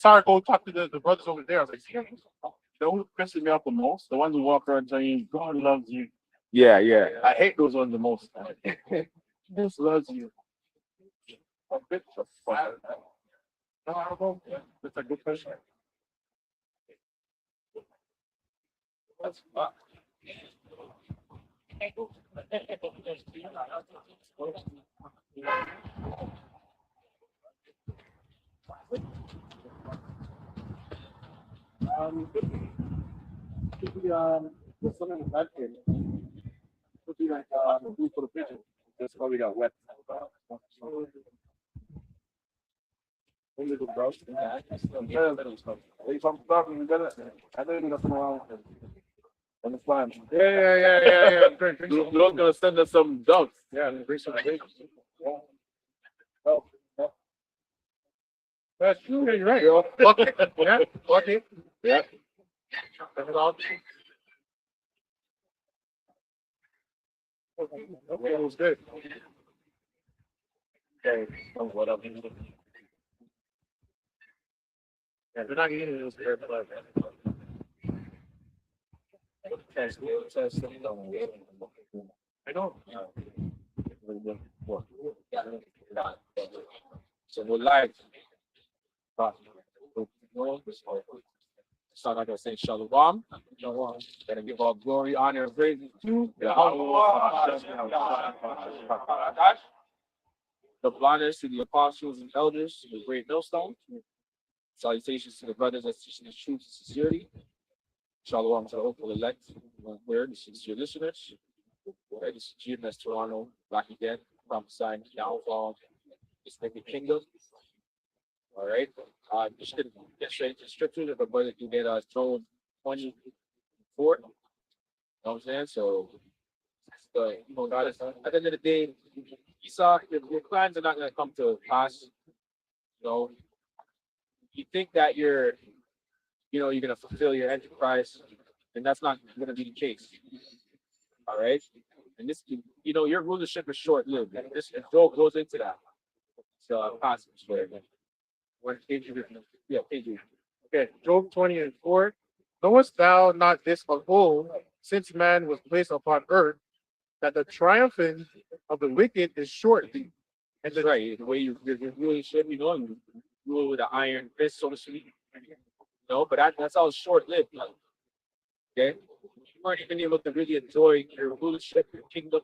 Sorry, go talk to the brothers over there. I was like, see, you know who pisses me off the most? The ones who walk around saying God loves you. Yeah, yeah. I hate those ones the most. Jesus loves you. A bit of fun. No, I don't know. That's a good question. That's fun. Could be there's something in that case. Could be like food for the pigeon. That's why we got wet. Little bro. Yeah, little stuff. If I'm talking, we got it. I know you're nothing wrong with it. On the fine. Yeah. You're gonna send us some dogs. Yeah, bring some bacon. Oh, oh. That's true. You're right. Okay. Yeah. Okay. Yeah. That's all. Okay, it was good. Okay. Oh, what up? Yeah, they're not eating it. It was very pleasant. I know. So we're live. Start out by saying Shalom. Gotta give all glory, honor, and praise to the blindness to the apostles and elders, to the great millstone. Salutations to the brothers that teach the truth and sincerity. Shalom to the hopeful elect, where the sincere listeners. Right, this is GMS Toronto, back again, prophesying the downfall, this wicked kingdom. All right. Just to get straight to scripture, if a brother can get Job 24. You know what I'm saying? So, God is, at the end of the day, Esau, your plans are not going to come to pass. You know, you think that you're going to fulfill your enterprise, and that's not going to be the case. All right. And this, your rulership is short lived. This Job goes into that. So, passage where what page you written? Yeah, page you. Okay, Job 20:4. Knowest thou not this of old, since man was placed upon earth, that the triumphing of the wicked is short? And that's right. The way you really should, you rule with an iron fist, so to speak. No, but that's all short lived. Okay, you weren't even able to really enjoy your rulership, your kingdom.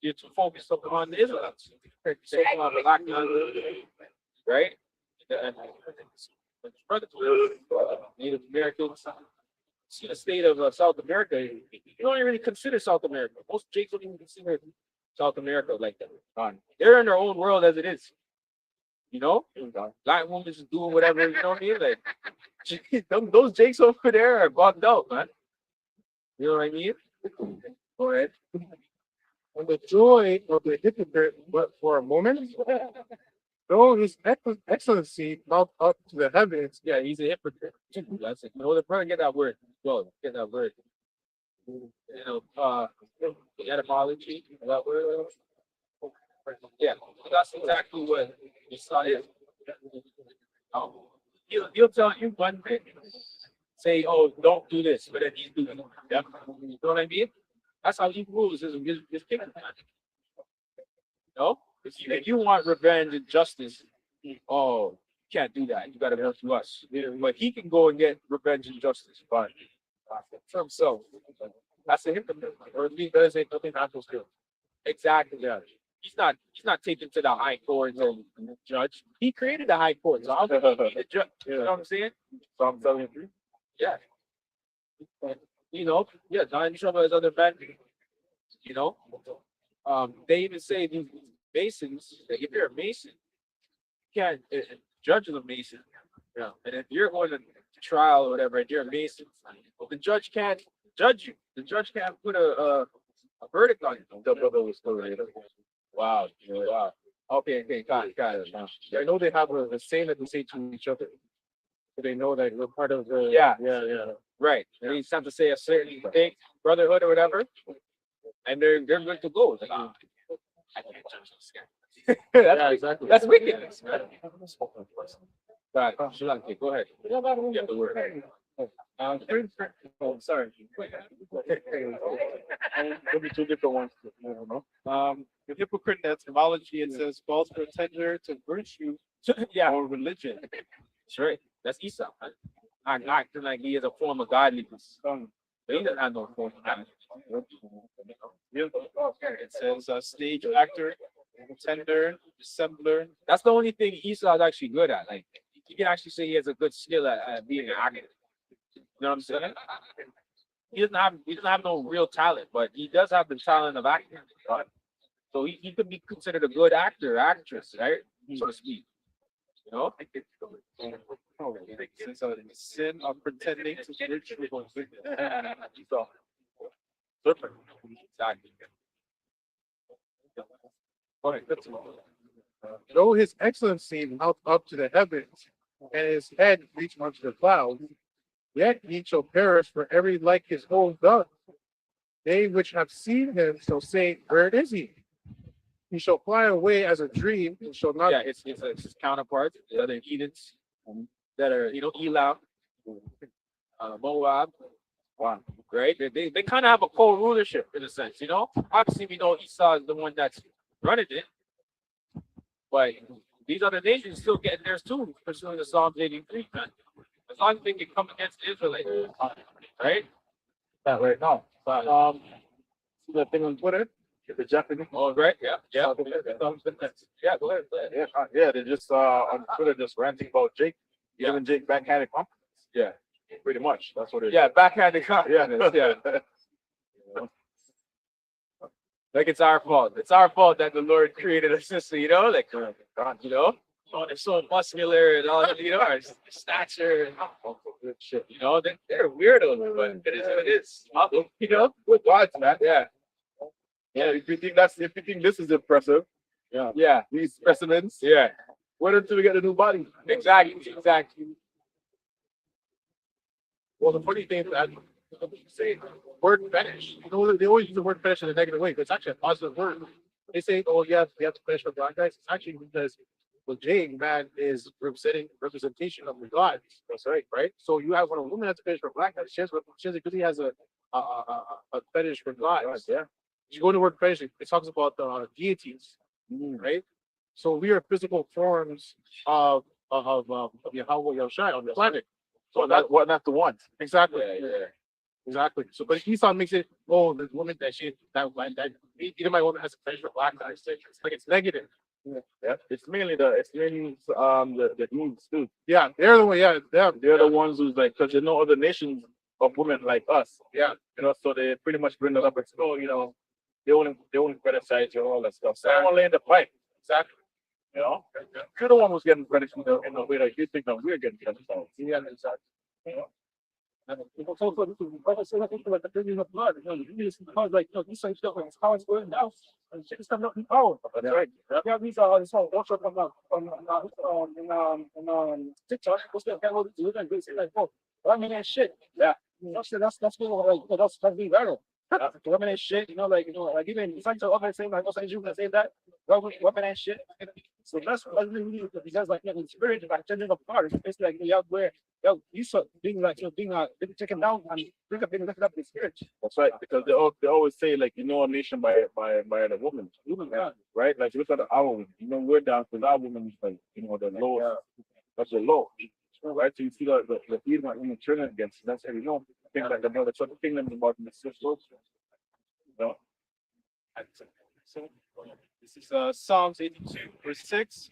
You're too focused upon the Israelites. So on the black right? And Native Americans. See the state of South America. You don't even really consider South America. Most Jakes don't even consider South America like that. They're in their own world as it is. Black women just doing whatever. You know what I mean? Like those Jakes over there are bugged out, man. You know what I mean? Go ahead. And the joy of the hypocrite, but for a moment, though his excellency mount up to the heavens. Yeah, he's a hypocrite. That's it. The brother get that word. Well, get that word. The etymology of that word. Yeah, that's exactly what you saw is. He'll tell you one thing. Say, oh, don't do this, but then he's doing it. Yeah. You know what I mean? That's how he rules his kingdom. No? If you want revenge and justice, oh, you can't do that. You got to come to us. But he can go and get revenge and justice, but for himself. That's a hypocrite. Or at least there's nothing not to do. Exactly. Yeah. He's not taken to the high court and judge. He created the high court. So how can he be the judge? You know what I'm saying? Psalm 73. Yeah. Not in trouble as other men. They even say these masons, that if you're a mason, you can't judge a mason. Yeah. And if you're going to trial or whatever, and you're a mason, the judge can't judge you. The judge can't put a verdict on you. The brother was still there. Wow. Wow. Okay, got it. I know they have a saying that they say to each other. So they know that we're part of the yeah. Right. And each time to say a certain thing, brotherhood or whatever, and they're good to go. Like, I can't judge this guy. Exactly. That's wickedness. Right. Sri Lanka. Go ahead. Get the word. Oh, sorry. There'll be two different ones. I don't know. The hypocrite in etymology, it says false pretender to virtue Yeah, or religion. that's right. That's Esau. Right? Acting like he is a form of godliness. But he doesn't have no form of godliness. It says stage actor, pretender, dissembler. That's the only thing Esau is actually good at. Like, you can actually say he has a good skill at being an actor. You know what I'm saying? He doesn't have no real talent, but he does have the talent of acting. So he could be considered a good actor, actress, right? So to speak. You know? It says the sin of pretending to virtue. So, perfect. Exactly. All right, that's Though his excellency mount up to the heavens, and his head reach unto the clouds, yet he shall perish for every like his own done. They which have seen him shall say, where is he? He shall fly away as a dream, and shall not. yeah, it's his counterparts, the other heathens that are, Elam, Moab, wow, right? They kind of have a co-rulership in a sense, you know? Obviously, we know Esau is the one that's running it, but these other nations still getting theirs too, pursuing the Psalms 83, man. As long as they can come against the Israelites, right? Yeah, right now. See the thing on Twitter? The Japanese. Oh, right, yeah. Yeah, go ahead. Yeah, they're just on Twitter just ranting about Jake. Yeah. Giving Jake backhanded compliments. Yeah, Pretty much. That's what it is. yeah, backhanded compliments, yeah. Like it's our fault. It's our fault that the Lord created a system, like God, oh, they're so muscular and all, our stature and all that shit, they're weirdos, but it is what it is. With gods, man. Yeah, Yeah, if you think this is impressive, yeah, these specimens, yeah, wait until we get the new body. exactly. Well, the funny thing is that say word fetish. They always use the word fetish in a negative way, but it's actually a positive word. They say, "Oh, yeah, we have to fetish for black guys." It's actually because well, Jane, man, is representation of the gods. That's right, right? So you have when a woman has a fetish for black guys, she has because he has a fetish for gods. Yeah. You go to the word fetish, it talks about the deities, right? So we are physical forms of Yahweh Yahushai on the planet. So what not the one? Exactly. Yeah. Exactly. So, but Esau makes it, oh, the woman that either my woman has a fetish for black guys. It's like it's negative. Yeah, it's mainly the Eves too. Yeah, they're the one. Yeah, They're the ones who's like, because other nations of women like us. Yeah, So they pretty much bring it up and say, oh, they only criticize you and all that stuff. So I want to lay in the pipe. exactly. You're the one who's getting credit in the way that you think that we're getting credit. Yeah, exactly. People talk about this, like I said, I think like the building of blood. You just because like these same stuff like how it's going now. And shit stuff not in power. That's right. Yeah, these are this whole workshop on TikTok. What's that kind of do and they say like, oh, women and shit. Yeah. That's cool. Like that's being viral. Women and shit, like even it's like the other saying like also you can say that women and shit. So that's really because like the spirit like changing apart. It's like where you saw being like being taken down and bring up the spirit. That's right, because they always say like a nation by the woman. Right? Like look at our women. We're down because our women is like the low. That's the low. Right? So you see the Edomite women turning against. That's how things like the mother sort of kingdom about the sisters. This is Psalms 82, verse 6.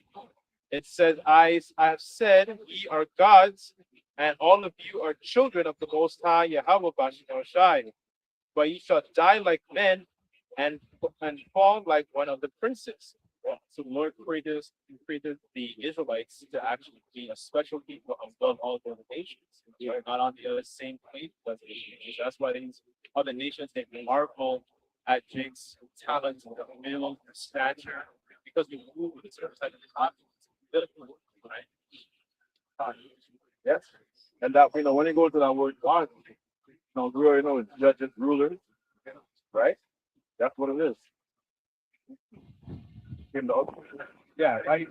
It says, I have said, ye are gods, and all of you are children of the Most High Yahweh Shai. But ye shall die like men and fall like one of the princes. So the Lord created the Israelites to actually be a special people above all the other nations. They are not on the other same plane as the nations. That's why these other nations they marvel at Jake's talent, the stature, because we move with a certain type of confidence. Right? Yes. And that when you go to that word God, we already know it's judges, rulers, right? That's what it is. In the Yeah, right.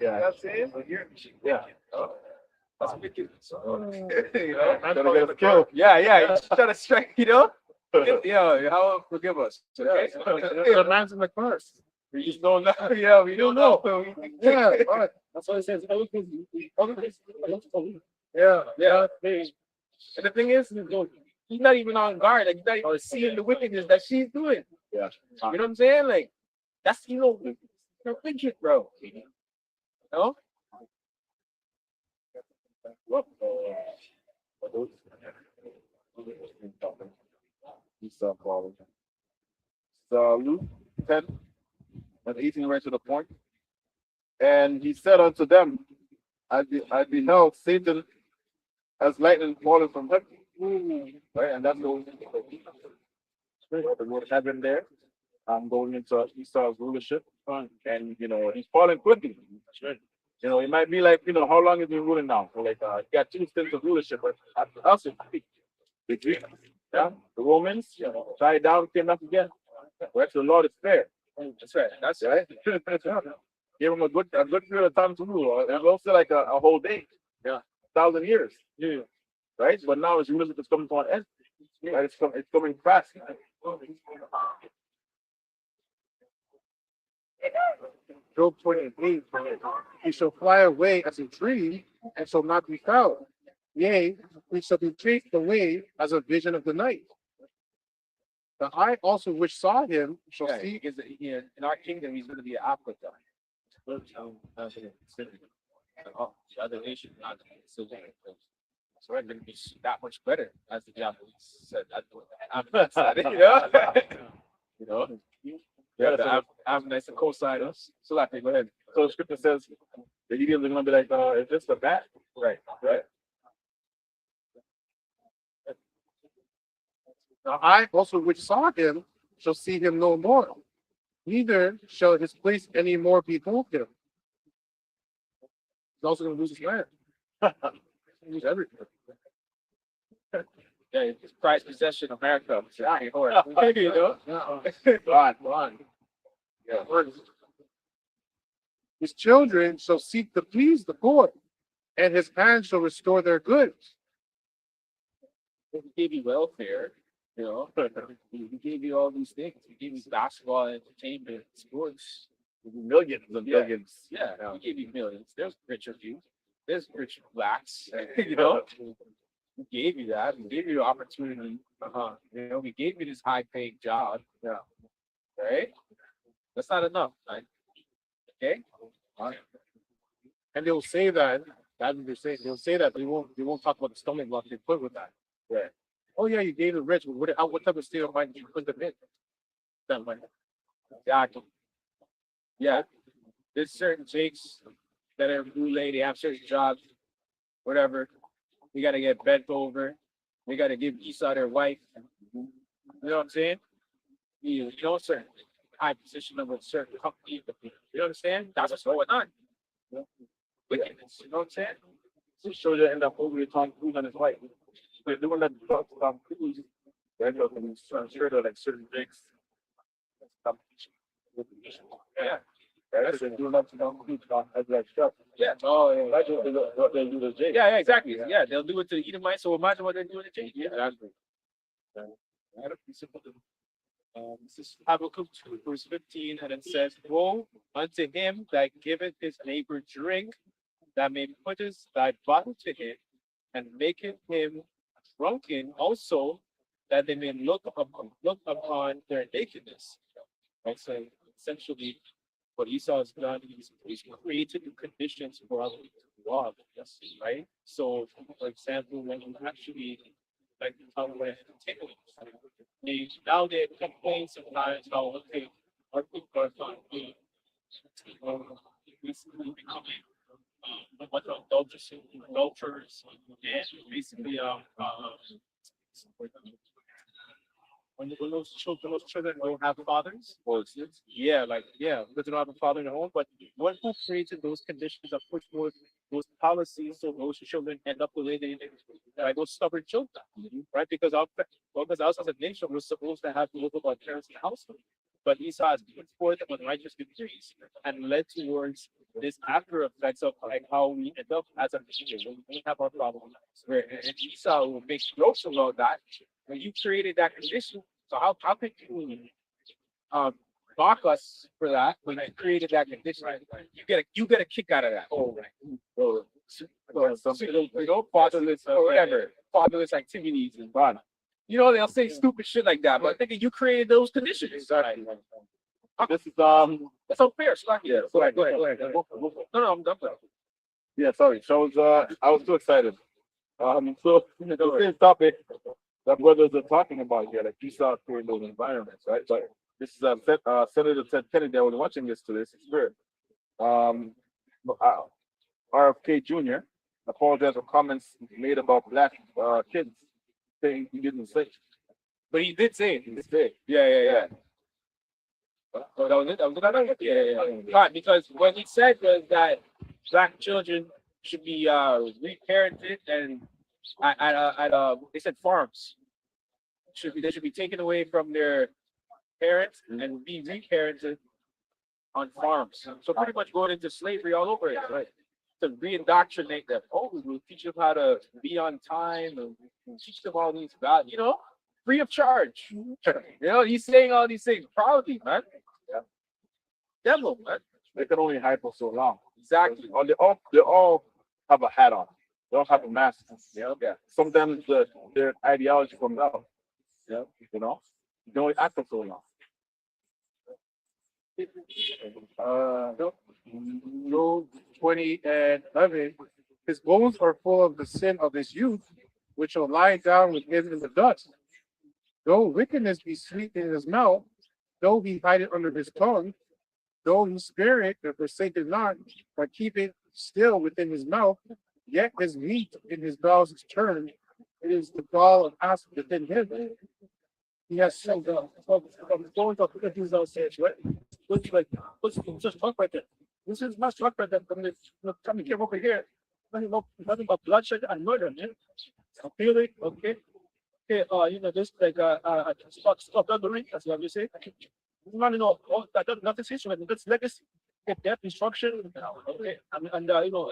Yeah. That's it. Yeah. That's wicked. You know? Gotta get a skill. Yeah, yeah. You trying to strike, you know? Yeah, how forgive us. Okay? The man's in the curse. We just don't know. Yeah, we don't know. Yeah, right. That's why it says Yeah, yeah. And the thing is, he's not even on guard. Like, he's not even seeing the wickedness that she's doing. Yeah. You know what I'm saying? Like, that's, you're wicked, bro. You know? So Luke 10 and 18 right to the point. And he said unto them, I beheld Satan as lightning falling from heaven. Right, and that's the word heaven there. I'm going into Esau's rulership. And he's falling quickly. It might be like, how long has he been ruling now? So like he got 2 stints of rulership, but after us the Greeks, yeah, the Romans, died down, came up again. Right, so the Lord is fair. That's right. That's Right? Give him a good period of time to rule. And also like a whole day. Yeah. 1,000 years. Yeah. Right? But now his rulership is coming to an end. Right? It's coming fast. Job 28, he shall fly away as a dream and shall not be found. Yea, he shall be chased away as a vision of the night. The eye also which saw him shall Yeah, see. because in our kingdom, he's going to be an Africa. Oh, the other nation, not so we're going to be that much better, as the Japanese said. I'm said it, you know. Yeah, I'm nice and co-sign us. So like, go ahead. So the scripture says the Indians are gonna be like, is this the bat? Right. The eye also which saw him shall see him no more. Neither shall his place any more behold him. He's also going to lose his land. Lose everything. Yeah, it's prized possession, America. You know? Gone. Yeah. His children shall seek to please the poor, and his hands shall restore their goods. We gave you welfare, we gave you all these things. We gave you basketball, entertainment, sports. Millions and millions. Yeah, we gave you millions. There's richer you. There's richer blacks. We gave you that. We gave you the opportunity. We gave you this high-paying job. Yeah. Right? That's not enough, right? Okay. And they'll say that. That's what they're saying. They'll say that, but they won't talk about the stumbling block they put with that. Right. Oh yeah, you gave the rich. But what type of state of mind did you put them in? That money. Exactly. Yeah. There's certain Jakes that are blue lady, have certain jobs, whatever. We gotta get bent over. We gotta give Esau their wife. You know what I'm saying? Certain high position of a certain company. You understand? That's what's going on. Wickedness. You know what I'm saying? This shows you end up over Tom Cruise and his wife. They're doing that to Tom Cruise. They're looking sure they're like certain jigs. Yeah. They're doing that to Tom Cruise as like stuff. Yeah. Oh, yeah. That's what they do to Jake. Yeah, exactly. Yeah, they'll do it to Edomites. So imagine what they're doing to Jake. Yeah, exactly. This is Habakkuk 2, verse 15, and it says, woe unto him that giveth his neighbor drink, that may putteth thy bottle to him, and maketh him drunken also, that they may look upon their nakedness. Right? So essentially, what Esau has done, he's created the conditions for us to love, right? So, for example, when you actually like when now they complain sometimes how okay, our people are not basically becoming what adulterers and basically when those children don't have fathers, because they don't have a father in the home. But what who created those conditions that push those policies so those children end up the way they like those stubborn children, right? Because us as a nation, we're supposed to have to look at our parents in the household. But Esau has put forth unrighteous decrees and led towards this after effects of like how we end up as a people when we have our problems. Where and Esau will make jokes about that. When you created that condition, so how can you mock us for that when you created that condition? You get a kick out of that. Oh, right. Fatherless or whatever, fatherless activities and fun. You know, they'll say stupid shit like that, but thinking you created those conditions. Exactly. This is That's unfair. So yeah. go ahead. No, I'm done. Yeah, sorry. So I was too excited. So the same topic that brothers are talking about here, like Esau creating those environments, right? But this is Senator Ted Kennedy. I was watching this to this spirit. Um, uh, RFK Jr. apologized for comments made about black kids, saying he didn't say. But he did say it. He did say. Yeah. So that was it. Yeah. Right, because what he said was that black children should be reparented and they said farms they should be taken away from their parents and be reparented on farms. So pretty much going into slavery all over it, right? To re-indoctrinate them. Oh, we'll teach them how to be on time and teach them all these values, free of charge. He's saying all these things proudly, man. Yeah. Devil, man. They can only hide for so long. Exactly. Or they all have a hat on. They don't have a mask. Yeah. Sometimes their ideology comes out. Yeah. They only act for so long. Job 20 and 11. His bones are full of the sin of his youth, which will lie down with him in the dust. Though wickedness be sweet in his mouth, though he hide it under his tongue, though he spare it and forsake it not, but keep it still within his mouth, yet his meat in his bowels is turned. It is the gall of asp within him. He has so going to look at these says, right? What's just talk right there? This is much talk right there. Coming here over here. Nothing but bloodshed and murder, man. Okay. This like stop that as you say. All that nothing history, that's legacy. Get death, destruction, okay, and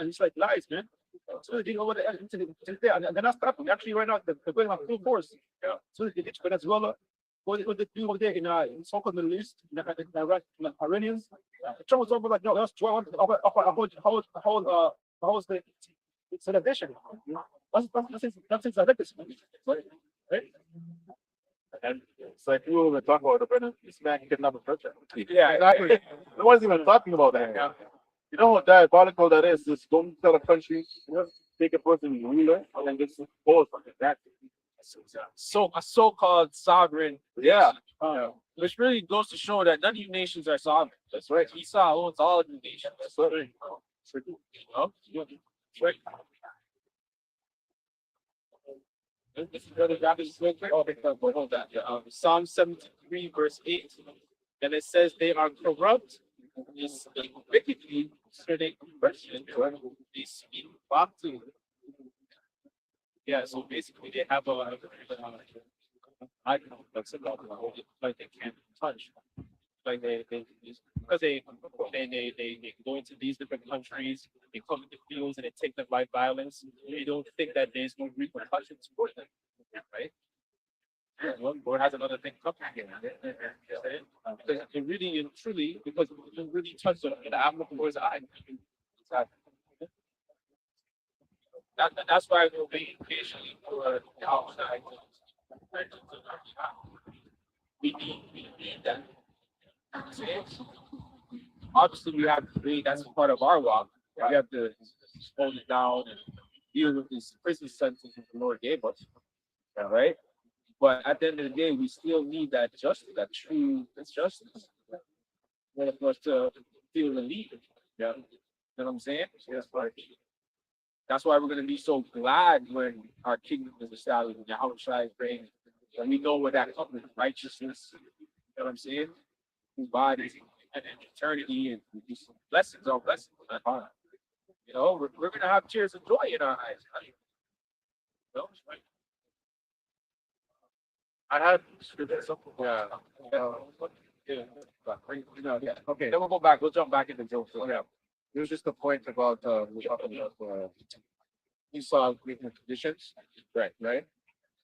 it's like lies, man. So they didn't over there, and they're not stopping. Actually, right now they're going on full force. Yeah. So they did Venezuela. What they do over there in so-called Middle East, in Iraq, Iranians. Trump was over like, no, that's 12 how was the celebration? That's his legacy, right? And it's like we were talking about the brother. This man kidnapped a person. Yeah, exactly. No one's even talking about that. Yeah. You know how diabolical that is? Just go to a country, take a person ruler, and then just pose on that. So a so-called sovereign, Yeah. which really goes to show that none of you nations are sovereign. That's right. Esau owns all of you nations. That's right. Right. This is really rapid. Hold that. Psalm 73, verse 8. And it says they are corrupt, they speak wickedly, concerning oppression, they speak back to. Yeah, so basically they have I don't know, like they can't touch. Like they because they go into these different countries, they come into fields and they take them by violence. They don't think that there's no repercussions for them, right? One board has another thing coming here. Because it really and truly, because it really touched on the apple of boy's eye. That's why we're waiting patiently for the outside. We need that. Obviously, we have to read. That's part of our walk. We have to hold it down and deal with these prison sentences the Lord gave us. Right? But at the end of the day, we still need that justice, that true justice. For us to feel the need. Yeah. You know what I'm saying? Yes, right. That's why we're going to be so glad when our kingdom is established and Yahweh Shai reigns. And we know where that comes from, righteousness. You know what I'm saying? Bodies and eternity and these blessings on blessings. We're going to have tears of joy in our eyes. Right? I had Yeah. Yeah. Okay. Then we'll go back. We'll jump back into Job. So, Yeah. It was just the point about Esau weakened conditions. Right.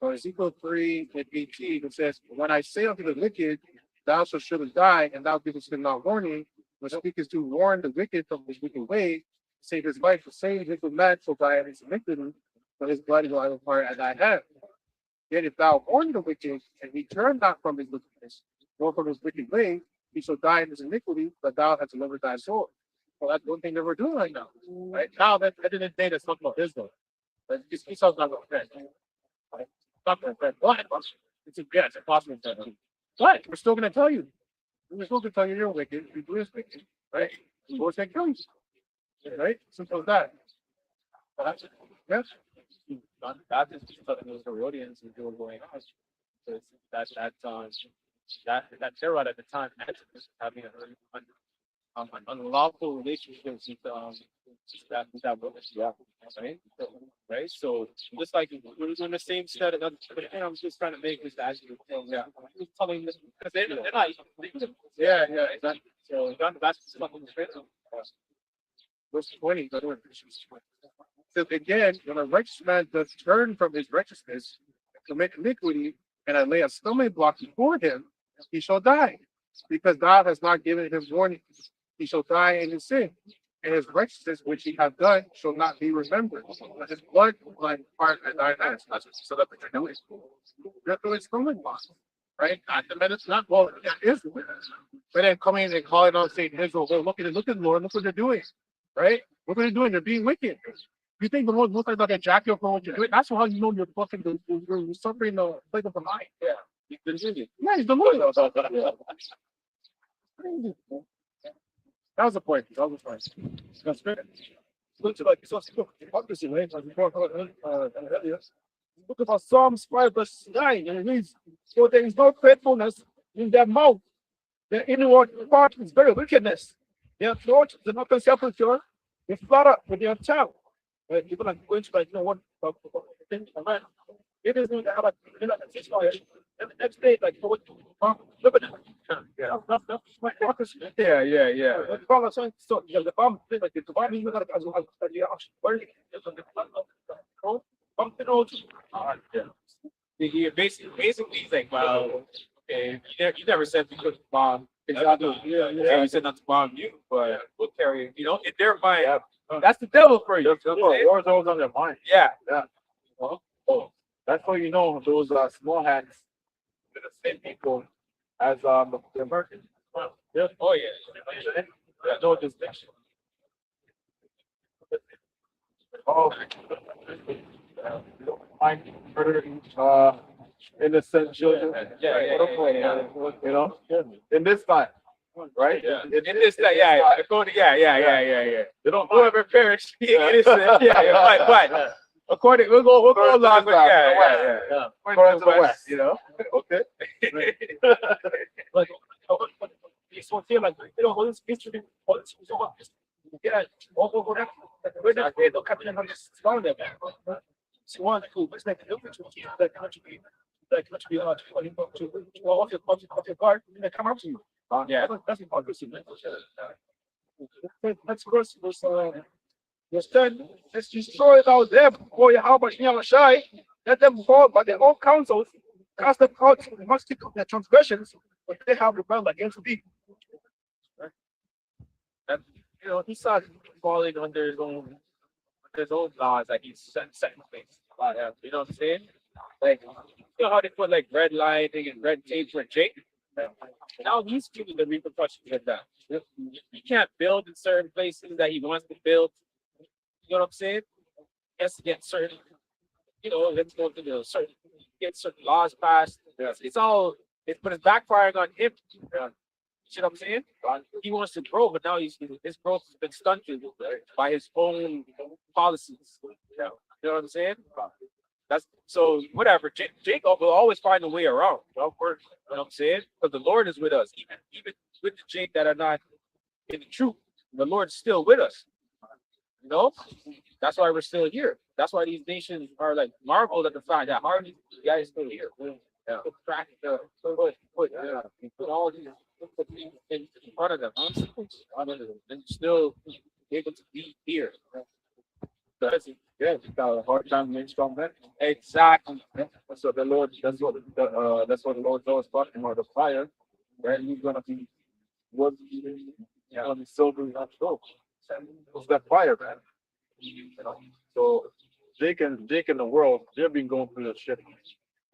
So Ezekiel 3:18, it says, when I say unto the wicked, thou shalt surely die, and thou givest him not warning, but speakest to warn the wicked from his wicked way, save his life, the same wicked man shall die in his iniquity, but his blood will I require at thy hand. Yet if thou warn the wicked, and he turn not from his wickedness, nor from his wicked way, he shall die in his iniquity, but thou hast delivered thy soul. Well, that's one thing that we're doing right now. Right now, that at the end of the day, that's talking about Israel. But Esau's not going to fit. Right? Not going to fit. But it's a possible fit. But we're still going to tell you. We're still going to tell you you're wicked. You do this wicked. Right? The Lord's going to kill you. Right? Simple as that. Yes? That is just those Herodians who were going on. So that Herod at the time was having an unlawful relationship with that woman. Yeah. Right. So just like we're doing the same set. I'm just trying to make this actually. Yeah. I'm just telling this because they're not. Yeah, exactly. So that's fucking straight. Verse 20. So again, when a righteous man does turn from his righteousness and commit iniquity, and I lay a stumbling block before him, he shall die, because God has not given him warning. He shall die in his sin, and his righteousness which he hath done shall not be remembered. But his blood will I require at thine hands. So that's what you're doing. You're doing stumbling blocks, right? The minutes not well, it is. But then coming and calling on Satan Israel, well, look at the Lord, look what they're doing, right? Look what they're doing. They're being wicked. You think the Lord looks like a jack for what you're doing? That's how you know you're fucking you're suffering the plague of the mind. Yeah. He's the Yeah, he's the Lord. That was the point. That's great. Looks like it's also hypocrisy, right? Look about Psalms 5 verse 9, and it reads, "For there is no faithfulness in their mouth. Their inward part is very wickedness. Their throat is not self-pure. They flutter with their tongue." Right? People are going to like, you know what? It is going to have and the next day, like, what? Look at that. Yeah. The farmer saying, so the farm thing like the farm you got as He basically he's like, well, okay, you never said we couldn't bomb. Exactly. Yeah. You said not to bomb you, but we'll carry. You know, in their mind, that's the devil for you. War's always on their mind. Yeah. Oh, that's how you know those small hands, they're the same people as the Americans. Yeah. Oh yeah. No distinction. Oh, you don't mind murdering innocent children. Yeah. You know, in this time, right? Yeah. In this time, Yeah. They don't Whoever perished, innocent. Yeah. But according, we'll go along with yeah. According to the West, you know. Okay. like it's so feel like you know all this history, all this so much. Yeah, all that. We're not going to captain on this strong there. So one who was like that country to off your guard and they come up to you. Yeah. That's hypocrisy. Let's verse 10. Let's destroy thou them, for Yahweh shy. Let them fall by their own counsels, cast them out the multitude of their transgressions, but they have rebelled against thee. And you know, he started falling under his own laws that he's set in place. You know what I'm saying? Like, you know how they put like red lighting and red tape for Jake? Now he's feeling the repercussions of that. He can't build in certain places that he wants to build. You know what I'm saying? He has to get certain, you know, let's go to the certain, get certain laws passed. It's all, but it's backfiring on him. You know what I'm saying? He wants to grow, but now his growth has been stunted by his own policies. You know what I'm saying? That's so whatever. Jacob will always find a way around. Of course, you know what I'm saying? Because the Lord is with us, even with the Jake that are not in the truth. The Lord's still with us. You know, that's why we're still here. That's why these nations are like marveled at the fact that Harvey, the guy is still here. Crack the foot, yeah. You put all these things in front of them, and still able to be here. That's it. Yeah, it's got a hard time being strong man. Exactly. So the Lord, that's what the Lord knows talking about the fire, right? He's gonna be what on the silver and gold. It's that fire, man. You know? So Jake and the world, they've been going through the shit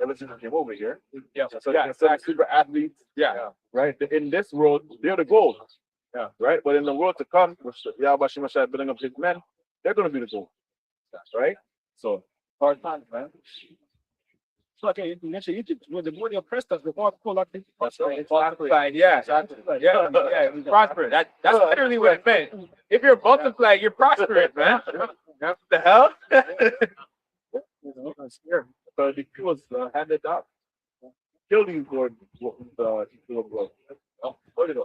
ever since they came over here. Yeah. So Yeah. they're super athletes, Yeah. right? In this world, they're the gold. Yeah, right. But in the world to come, which Yahweh Shemashai building up his men, they're gonna be the gold. Right? So hard times, man. So okay, you mentioned Egypt, where the more they oppressed us, the more people like this. That's right. Multiplied, yeah. Yeah, prosper. That's literally what it meant. If you're multiplied, you're prospering, man. What the hell? So the Q was handed up. Kill these Lord. Oh, what is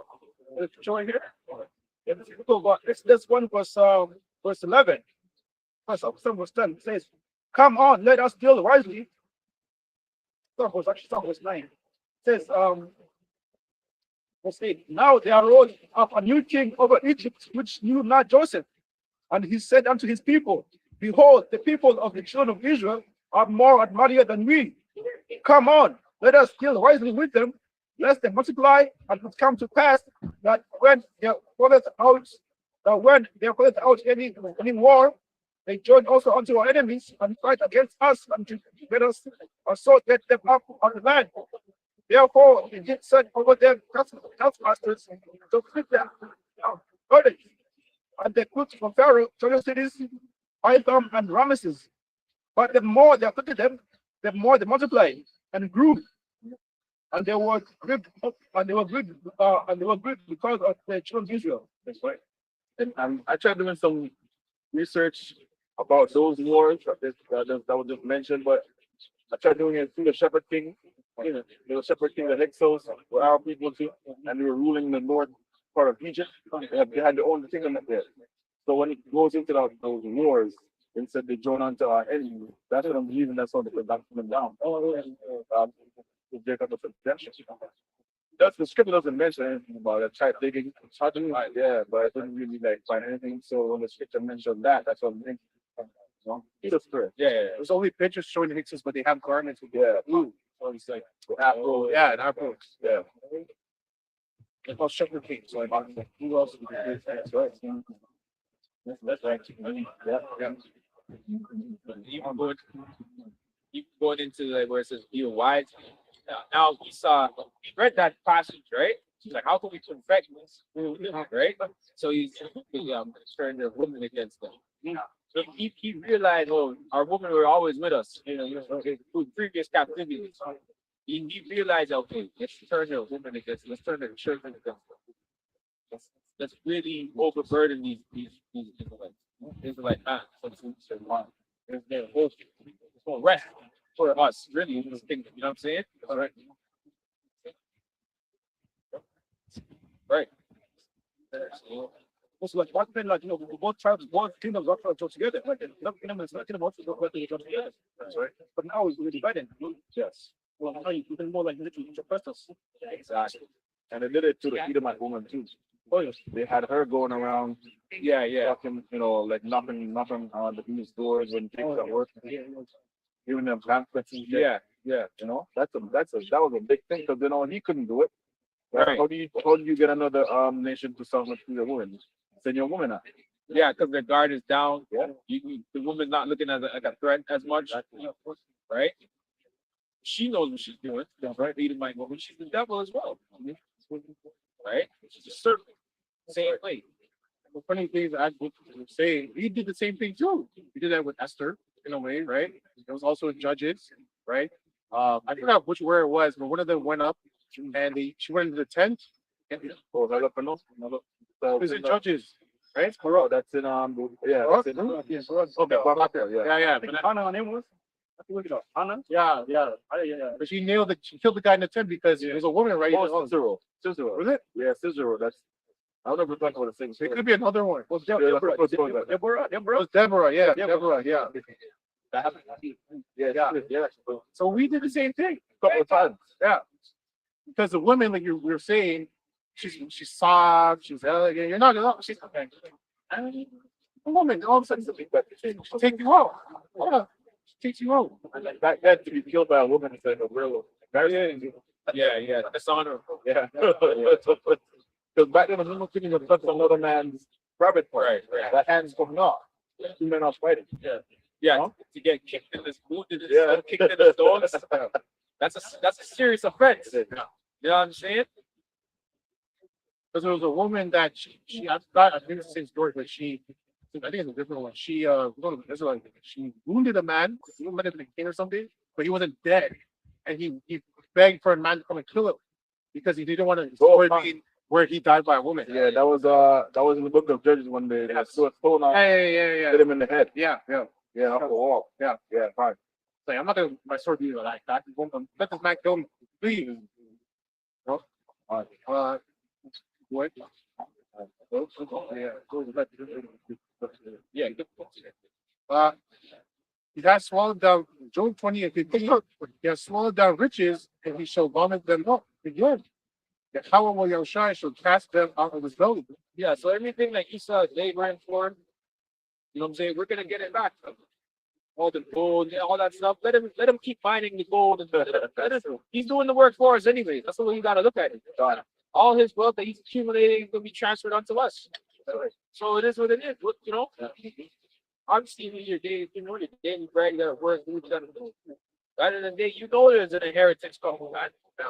it? Showing here. This one was verse 11. Some was 10. It says, "Come on, let us deal wisely." Some was 9. It says, verse 8. Now there arose up a new king over Egypt, which knew not Joseph. And he said unto his people, Behold, the people of the children of Israel are more mightier than we. Come on, let us deal wisely with them, lest they multiply, and it come to pass that when they are called out any war, they join also unto our enemies and fight against us and to get us also get them up on the land. Therefore, he did send over them taskmasters to fit them burdens. And they put from Pharaoh 20 cities, Pithom and Ramesses. But the more they afflicted them, the more they multiplied and grew. And they were gripped because of the children of Israel. That's right. And I tried doing some research about those wars that was just mentioned, but I tried doing it through the Shepherd King. You know, the Shepherd King, the Hyksos were our people too, and they were ruling the north part of Egypt. They had their own kingdom up there. So when it goes into those wars, instead they join onto our enemy. That's what I'm believing. That's how they put them down. Jacob was redemption. That's the scripture doesn't mention anything about it. Tried digging, yeah, but I didn't really find anything. So when the scripture mentioned that, that's what I'm thinking. He's a spirit. Yeah. There's only pictures showing the Hyksos, but they have garments with blue. So it's like Afro. yeah, and Afro. Yeah. It's called Shepherd King. So like, who else? That's right. That's right. Yeah. Even going into like where it says be wise. Now he read that passage, right? He's like, how can we perfect this? Right? So he's turning the woman against them. So he realized, our women were always with us, through previous captivity. He realized, okay, let's turn the woman against them. Let's turn the children against them. Let's really overburden these Israelites. Israelite man. There's no rest for us, really, in this kingdom. You know what I'm saying? All right. Right. Also, like one thing, both tribes, both kingdoms are trying to together. Like another kingdom is not kingdom also work together. That's right. But now we're divided. Yes. Well, now you even more like literally oppressed us. Exactly. And they did it to the Edomite woman too. Oh yes. They had her going around, Yeah. talking, like knocking on the people's doors when things at work, giving them pamphlets and shit. Yeah. That was a big thing because he couldn't do it. Right. How do you get another nation to submit to your women? Send your woman out. Yeah, because the guard is down. Yeah. The woman's not looking as a threat as much, right? She knows what she's doing, right? The Edomite woman, she's the devil as well, right? She's a serpent, same way. The funny thing is, I would say he did the same thing too. He did that with Esther in a way, right? It was also in Judges, right? I forgot where it was, but one of them went up and she went into the tent. And it was in Judges, right? That's in That's in, Okay, yeah. But Hannah, her name was. Hannah. Yeah. But she killed the guy in the tent because it was a woman, right? Cicero. Was it? Yeah, Cicero. I don't know if we're talking about the same It could be another one. Deborah. It was Deborah, yeah. Yeah. Deborah, yeah. That happened. Yeah. So we did the same thing. Couple of times. Yeah. Because the woman, like you were saying, she's soft, she's elegant. You're not gonna. She's okay. And the woman, all of a sudden, she'll take you out. Yeah, she takes you out. And like back then, to be killed by a woman is like a real embarrassment. Yeah. Dishonor. Yeah. Because back then, a woman couldn't even touch another man's private part. Right. That hand's coming off. Two men are fighting. Yeah. Huh? To get kicked in this boot, Yeah. kicked in the doors. That's a serious offense. You know what I'm saying? Because there was a woman that I think it's the same story, but I think it's a different one. She wounded a man, he might have been a king or something, but he wasn't dead. And he begged for a man to come and kill him because he didn't want to story being where he died by a woman. Yeah, that was in the book of Judges when they threw a stone out, Yeah. hit him in the head. Yeah. Yeah, off the wall. Yeah, fine. Like, I'm not gonna my sword be like that. Let this man kill me, please. No? What? Yeah. He has swallowed down Job 20 and 15. He has swallowed down riches, and he shall vomit them up again. How will Yahushua shall cast them out of his belly? Yeah. So everything that Esau is laboring for, you know what I'm saying? We're gonna get it back. All the gold, all that stuff. Let him keep finding the gold. And he's doing the work for us anyway. That's the way you gotta look at it. All his wealth that he's accumulating is gonna be transferred onto us. So it is what it is. You know, obviously your day, your daily bread, you gotta work, do what you gotta do. At the end of the day, you know there's an inheritance coming.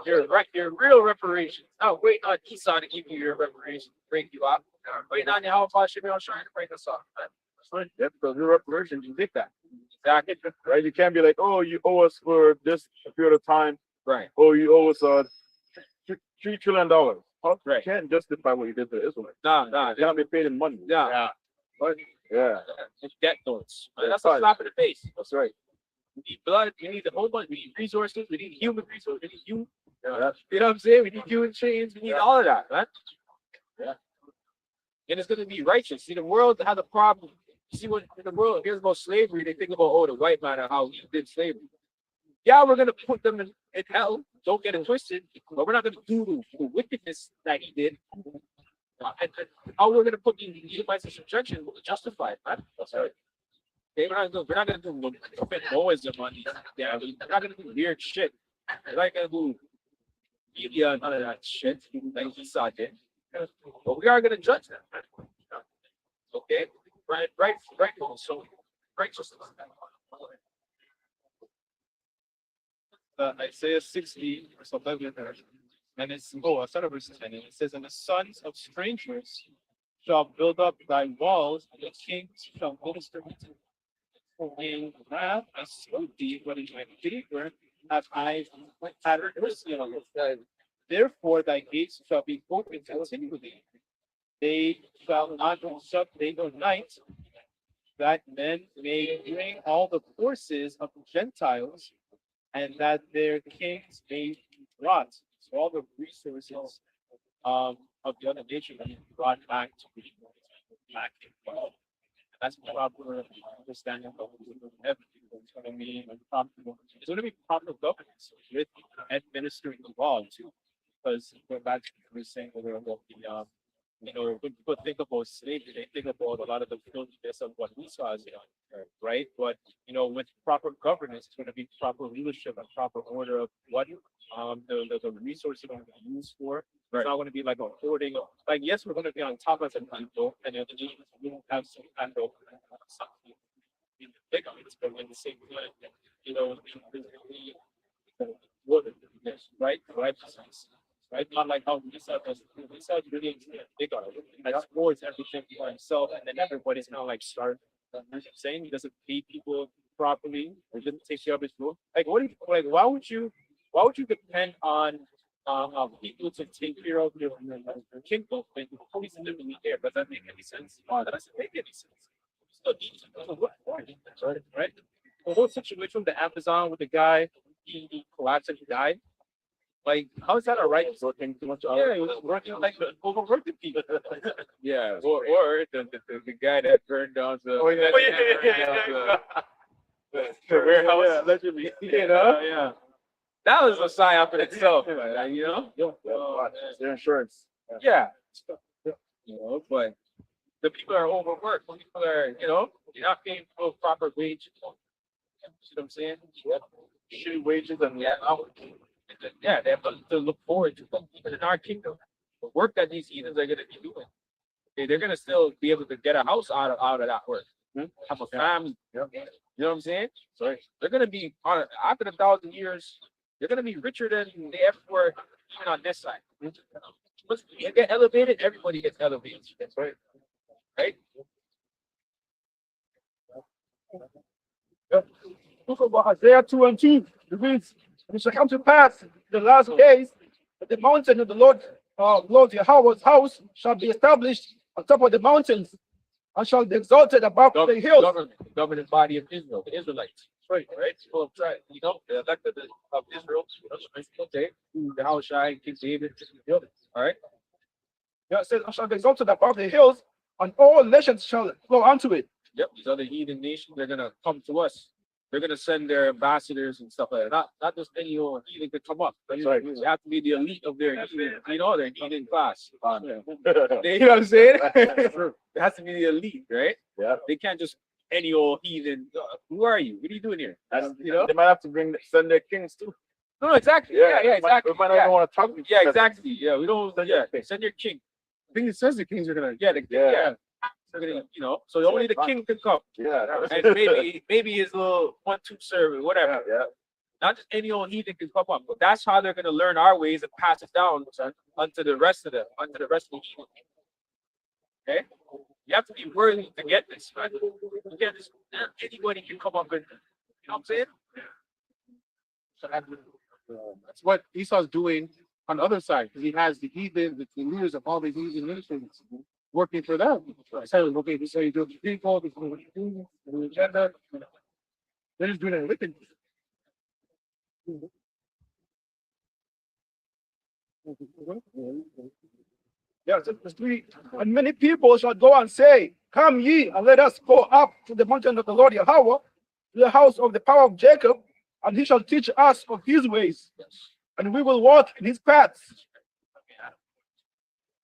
Your real reparations. Oh, wait on Esau to give you your reparations, break you up. Wait on how about should be on trying to break us off. Yeah, because your reparations, you did that. Exactly. Right? You can't be like, oh, you owe us for this period of time. Right. Oh, you owe us $3 trillion. Huh? Right. You can't justify what you did to Israel. Nah. You cannot be paid in money. Yeah. Yeah. It's debt notes. Yeah, That's a slap in the face. That's right. We need blood. We need the whole bunch. We need resources. We need human resources. We need you. Yeah. You know what I'm saying? We need human chains. We need all of that, man. Yeah. And it's going to be righteous. See, the world has a problem. You see, when in the world here's about slavery, they think about, oh, the white man and how he did slavery. Yeah, we're going to put them in hell. Don't get it twisted. But we're not going to do the wickedness that he did. And how we're going to put the Edomites in subjection will justify it, man. That's right. Okay, we're not gonna do Moism on these. Yeah, we're not gonna do weird shit. We're not gonna do media, none of that shit like Esau did. But we are gonna judge them. Okay, right. So righteousness. Isaiah 60 verse 11, and it's I started verse 10, and it says, "And the sons of strangers shall build up thy walls, and the kings shall minister unto thee. In wrath I smote thee, but in my favor have I had mercy on thee. Therefore thy gates shall be open continually. They shall not be shut day nor night, that men may bring all the forces of the Gentiles, and that their kings may be brought." So all the resources of the other nation are brought back to the back. That's proper understanding of heaven. It's going to be proper governance with administering the law too. Because going back to what we were saying about the when people think about slavery, they think about a lot of the filthiness of what we saw as right? But with proper governance, it's going to be proper leadership and proper order of what the resources are going to be used for. It's not going to be like a hoarding. Like, yes, we're going to be on top of some people, and the nations will have some kind of something in the big ones, but in the same time, right? Righteousness. Right? Not like how Lisa does. Lisa really big on it. Like, sports everything for himself, and then everybody's kind of like start saying he doesn't pay people properly, or doesn't take care of his role. Like, why would you depend on people to take care of your kinfolk when the police are literally there? Does that make any sense? That doesn't make any sense. So right? The whole situation with the Amazon with the guy, he collapsed and he died. Like, how is that a right? Working too much. Yeah, he was working like overworking people. Yeah, or the guy that burned down the. warehouse. Yeah, allegedly. You know? Yeah. That was a sign for itself, man, you know? Their insurance. Yeah. You know, but the people are overworked. People are, you know, you're not paying for proper wages. You see what I'm saying? Shitty wages and Yeah, yeah, they have to look forward to. But even in our kingdom, the work that these heathens are going to be doing, they're going to still be able to get a house out of that work. Have a family. You know what I'm saying? sorry. They're going to be after 1,000 years. They're going to be richer than they ever were, even on this side. Once you get elevated, everybody gets elevated. That's right. Right? Book of Isaiah 2:2. It reads, "And it shall come to pass in the last days that the mountain of the Lord Yahweh's house shall be established on top of the mountains and shall be exalted above the hills." The governing body of Israel, the Israelites. Right, right. People of tribe, you know, the elected of Israel. Okay, the Hoshai, King David. All right. Yeah, it says, "And shall be exalted above the hills, and all nations shall flow unto it." Yep, these other heathen nations, they're gonna come to us. They're gonna send their ambassadors and stuff like that. Not just any old heathen could come up. That's right. They have to be the elite of their heathen, you know, their heathen class. Yeah. You know what I'm saying? It has to be the elite, right? Yeah. They can't just any old heathen. Who are you? What are you doing here? And You know? they might have to send their kings too. No, exactly. Yeah, exactly. We might not Yeah. even want to talk to each Yeah, other. exactly. Yeah, we don't. Send Yeah, your king. send your king. I think it says the kings are gonna. Yeah, Yeah. They're gonna, you know, so only the king can come, Yeah. and maybe his little 1-2 servant, whatever. Yeah. Not just any old heathen can come up, but that's how they're gonna learn our ways and pass it down onto the rest of them, onto the rest of the heathen. Okay, you have to be worthy to get this, man. You can't just anybody can come up and, you know what I'm saying? That's what Esau's doing on the other side. He has the heathen, the leaders of all the heathen nations working for them. Saying, okay, this is how you do it for people, this is what you do, the agenda. They're just doing it with it. Yeah, so verse 3. "And many people shall go and say, Come ye, and let us go up to the mountain of the Lord Yahweh, to the house of the power of Jacob, and he shall teach us of his ways, and we will walk in his paths."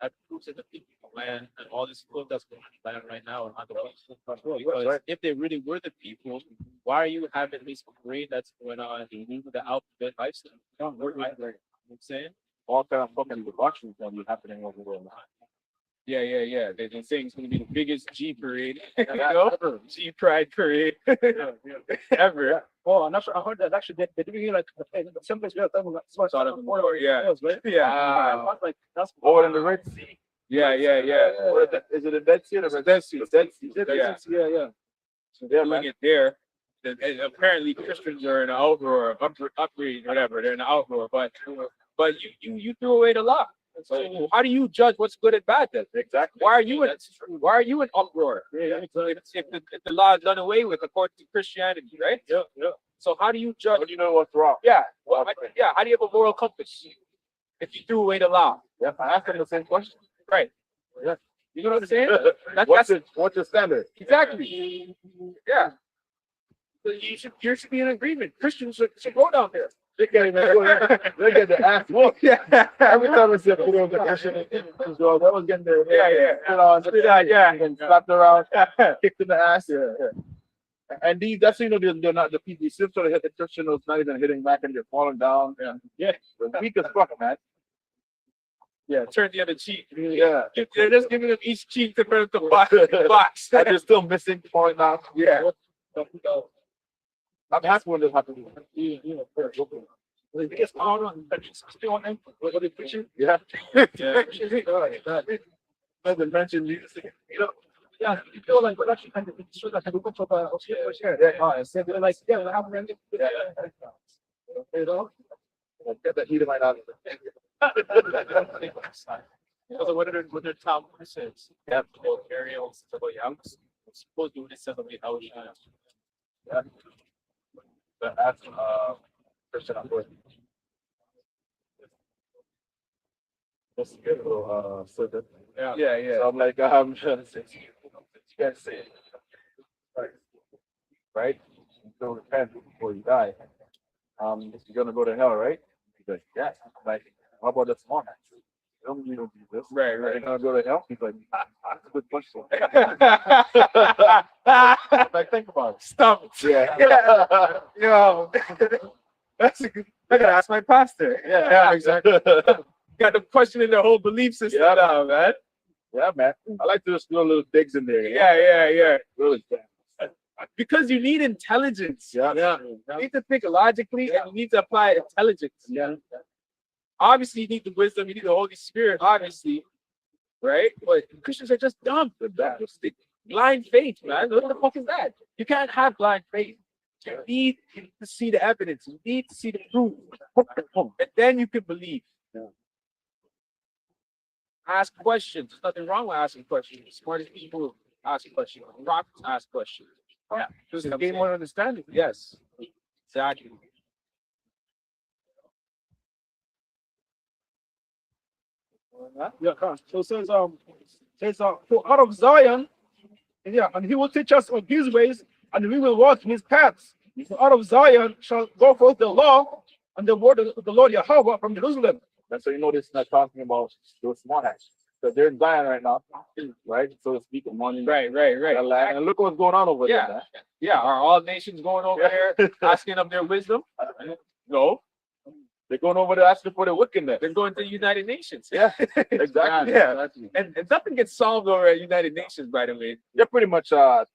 That proves that the people land and all this stuff that's going on land right now and not the people. That's Because right. if they really were the people, why are you having this parade that's going on in the alphabet lifestyle? You know what I'm saying? All kind of fucking debauchery going to be happening over there. Yeah. They're saying it's going to be the biggest G parade, you know? G Pride parade ever. Oh, and I heard that actually they're doing it like some place we are talking about. Sort of, yeah. Yeah. Like that's Over in the Red Sea. Yeah. Or is it the Dead Sea or the Red Sea? The Dead Sea. Yeah. So They're yeah, doing man. it there. And apparently Christians are in an uproar, upgrade, whatever. They're in an uproar, but you threw away the law. So how do you judge what's good and bad then? Exactly. Why are you in uproar? If the law is done away with according to Christianity, right? Yeah. So how do you judge? How do you know what's wrong? Yeah, how do you have a moral compass if you threw away the law? Yeah, I asked them the same question. Right. Yeah. You know what I'm saying? What's your standard? Exactly. Yeah. So you should be in agreement. Christians should go down there. They can't even go there. They get the ass whooped. Yeah. Every time we see a video of the Christian Israel, they was getting their and slapped around, kicked in the ass. Yeah. And these, that's they're not the people. Since they hit the Christian, it's not even hitting back and they're falling down. Yeah. They're weak as fuck, man. Yeah, turn the other cheek. Yeah. They're just giving them each cheek to put the box. And they're still missing point now. Yeah. I'm happy when this happens. They get found on still on them. What they put you? Yeah. Yeah. Doesn't mention Jesus. yeah, you feel like production kind of sure that can go for they're like, yeah, I have rented. You know? Get that heat in my nose. So what their town says, they have burials for the young. Supposed to do this about how Yeah. But that's Christian on board. That's a good little snippet. Yeah. So I'm like, you guys say it. Right? don't repent before you die, you're gonna go to hell, right? He's like, yeah. I'm like, how about the small hats? You don't do this. Right, You're right. gonna go to hell? He's like, that's a good question. Like, think about it. Stop. Yeah. Yo, that's a good. I gotta ask my pastor. Yeah, exactly. Got them questioning their whole belief system Yeah. now, man. Yeah, man. I like to just do a little digs in there. Yeah. Really. Because you need intelligence. Yeah. You need to think logically and you need to apply intelligence. Yeah. Obviously, you need the wisdom, you need the Holy Spirit, obviously, right? But Christians are just dumb. They're just blind faith, man. What the fuck is that? You can't have blind faith. You need to see the evidence. You need to see the proof. And then you can believe. Ask questions. There's nothing wrong with asking questions. The smartest people ask questions. Prophets ask questions. Yeah. Just to gain more understanding. Yes. Exactly. Yeah, so it says for out of Zion, and he will teach us of his ways, and we will walk in his paths. So out of Zion shall go forth the law and the word of the Lord Yahweh from Jerusalem. That's so you know this is not talking about those small hats. So they're in Zion right now, right? So to speak, morning. Right. And look what's going on over Yeah. there. Yeah. Are all nations going over there asking of their wisdom? No. They're going over there asking for the wickedness. They're going to the United Nations. Yeah, exactly. Yeah. And nothing gets solved over at United Nations, by the way. They're pretty much when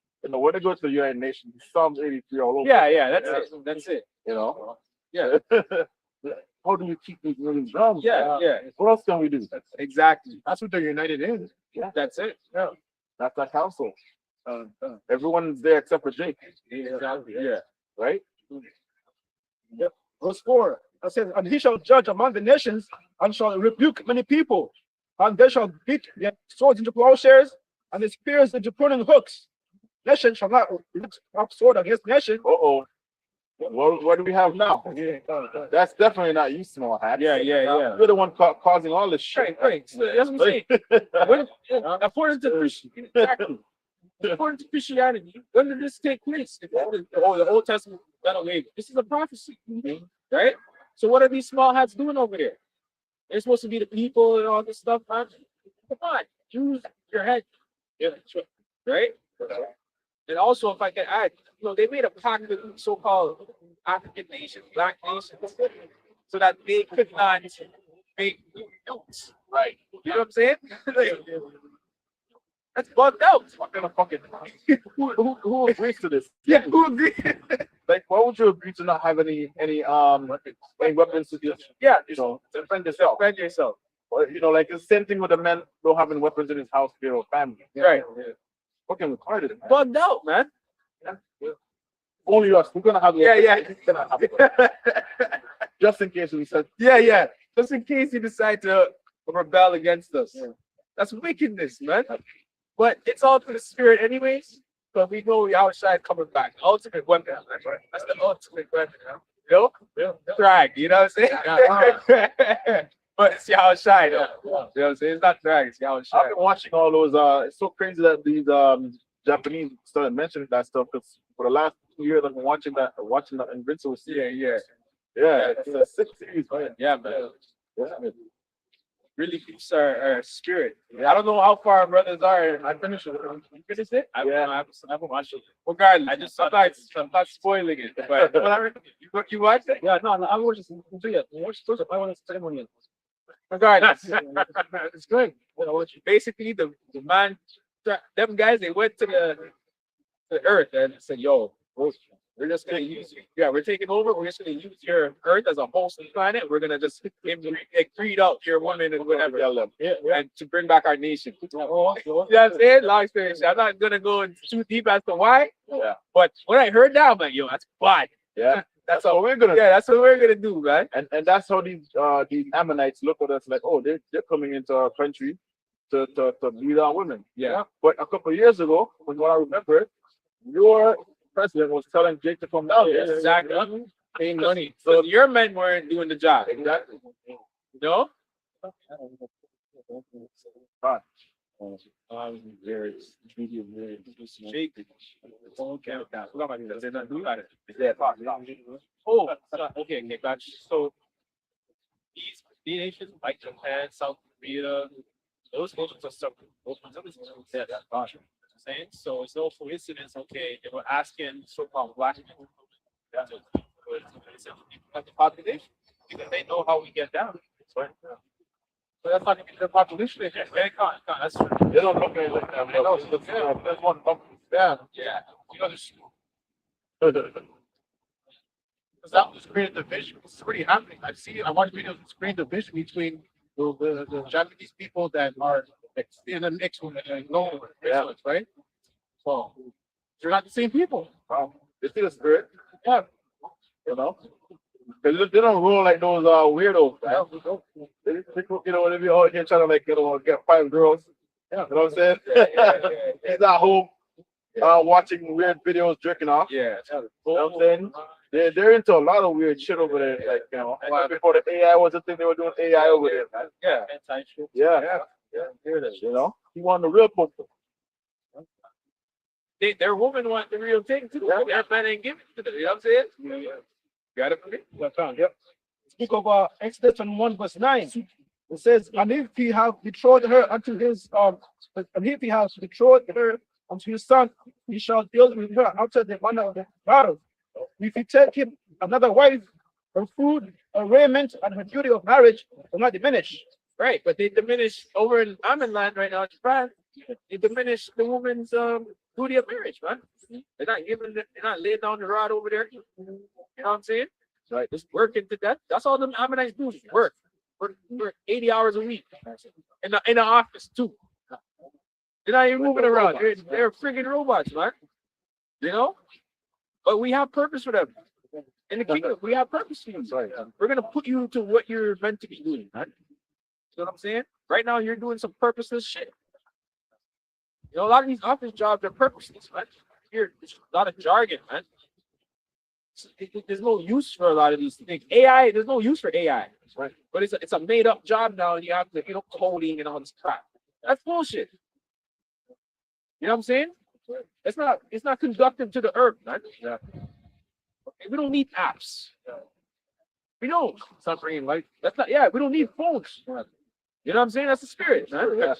they go to the United Nations, Psalms 83 all over. Yeah. That's it. You know? Yeah. How do you keep these millions drums? Yeah. What else can we do? Exactly. That's what they're united in. That's it. That's our council. Everyone's there except for Jake, Exactly. Yeah. right? Verse 4, it says, and he shall judge among the nations, and shall rebuke many people, and they shall beat their swords into plowshares, and their spears into pruning hooks. Nation shall not lift up sword against nation. Uh-oh. What do we have now? That's definitely not you, small hat. Yeah. You're the one causing all this shit. Right. So that's what I'm saying. According to Christianity, when did this take place? The Old Testament done away with. This is a prophecy, right? So what are these small hats doing over there? They're supposed to be the people and all this stuff, man. Come on, use your head. Yeah, sure. Right? And also, if I can add, they made a pact with so-called African nations, black nations, so that they could not make notes. Right. You know what I'm saying? That's bugged out. What kind of fucking who agrees to this? Yeah, who agree? Like, why would you agree to not have any weapons to just defend yourself? Defend yourself. Or, like the same thing with the men don't having weapons in his house, or family. Right. Fucking retarded. Man. Bugged out, man. Only us. We're gonna have Yeah. just in case we said Yeah. Just in case you decide to rebel against us. That's wickedness, man. But it's all through the spirit anyways. But we know Yahushua coming back. Ultimate weapon. That's the ultimate weapon. Drag, you know what I'm saying? But it's Yahushua, though. You know what I'm saying? It's not drag, it's Yahushua. I've been watching all those it's so crazy that these Japanese started mentioning that stuff because for the last 2 years I've been watching that Invincible series. Yeah, it's a 6 series, man. Yeah, man. Really keeps our spirit. I don't know how far our brothers are. I finished it. You finished it? I haven't watched it. Regardless, I'm not spoiling it. But you watched it? Yeah, no, I watched it. I want to say one yet. Regardless, it's good. Basically, the man, them guys, they went to the earth and said, "Yo, we're just gonna use you. Yeah, we're taking over. We're just gonna use your earth as a host planet. We're gonna just breed out your women and whatever, and to bring back our nation." You know what I'm saying? Long experience. I'm not gonna go too deep as to why. Yeah. But when I heard that, I'm like, "Yo, that's fun." Yeah. That's what we're gonna that's what we're gonna do, man. And that's how these Ammonites look at us like, oh, they're coming into our country to lead our women. Yeah. But a couple of years ago, when I remember, your president was telling Jake to come down. Yeah, exactly. Paying money. So your men weren't doing the job. Exactly. You know? There's media, Shake. Okay. Yeah, Oh, okay, gotcha. So these nations like Japan, South Korea, those nations are suffering. Saying so, it's no coincidence. Okay, they were asking so-called black people at the population because they know how we get down. So that's not even the population. Yeah, that's true. They don't look at it like that. There's one company. Yeah. You understand? Because that was creating division. It's already happening. I've seen. I watched videos. It's creating division between the Japanese people that are in the mix with no right? So they're not the same people. They see the spirit, Yeah. you know. They don't rule like those weirdos. Man. You know, they be all here trying to like get 5 girls. Yeah. You know what I'm saying? He's at home watching weird videos, jerking off. yeah. You know what I'm saying? They're into a lot of weird shit over there. Like, you know, before the AI was a thing, they were doing AI over there, man. Yeah. Yeah. Here it is, you know. He wanted the real poker. Their woman want the real thing too. Their man ain't giving it to them. You know what I'm saying? Got it for me? Yep. Book of Exodus 21 verse 9. It says, and if he have betrothed her unto his and if he has betrothed her unto his son, he shall deal with her after the manner of the battle. If he take him another wife, her food, her raiment, and her duty of marriage will not diminish. Right, but they diminish over in Ammon land right now in Japan. They diminish the woman's duty of marriage, man. They're not laying down the rod over there. You know what I'm saying? Right. Just working to death. That's all them Ammonites do. Is work 80 hours a week in the office too. They're not even moving around. They're friggin' robots, man. You know? But we have purpose for them. In the kingdom, we have purpose for you. Right. We're gonna put you to what you're meant to be doing, man. You know what I'm saying? Right now, you're doing some purposeless shit. You know, a lot of these office jobs are purposeless, man. There's a lot of jargon, man. There's no use for a lot of these things. AI, there's no use for AI. Right. But it's a made up job now, and you have to, coding and all this crap. That's bullshit. You know what I'm saying? It's not conductive to the earth, man. Yeah. We don't need apps. We don't. It's not bringing light. We don't need phones. You know what I'm saying? That's the spirit, man.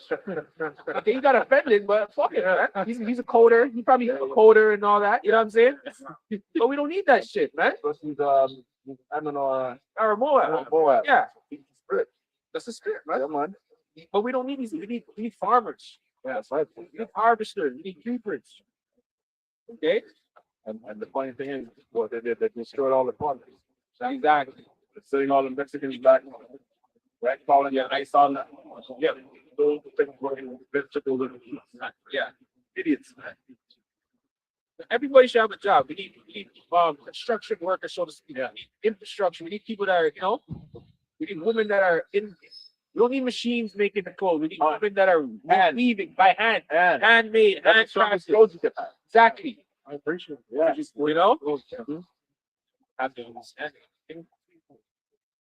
Okay, he got offended, but fuck it, man. He's a coder. He's probably a coder and all that. You know what I'm saying? But we don't need that shit, man. I don't know. Or Moab. Moab. Yeah, Spirit. that's the spirit, man. Yeah, man. But we don't need these. We need farmers. Yeah, that's right. We need harvesters. We need reapers. Okay? And the funny thing is, what they did, they destroyed all the farmers. Exactly. They're sitting all the Mexicans back, right? Calling ice on them. Yeah. Those things working vegetables and Yeah. idiots. Everybody should have a job. We need construction workers, so to speak. Yeah. We need infrastructure. We need people that are, we need women that are in. We don't need machines making the clothes. We need women that are weaving by hand, And handmade, that's the handcrafted. skills you get back. Exactly. I appreciate it. Yeah. You know? Mhm. Have to understand it.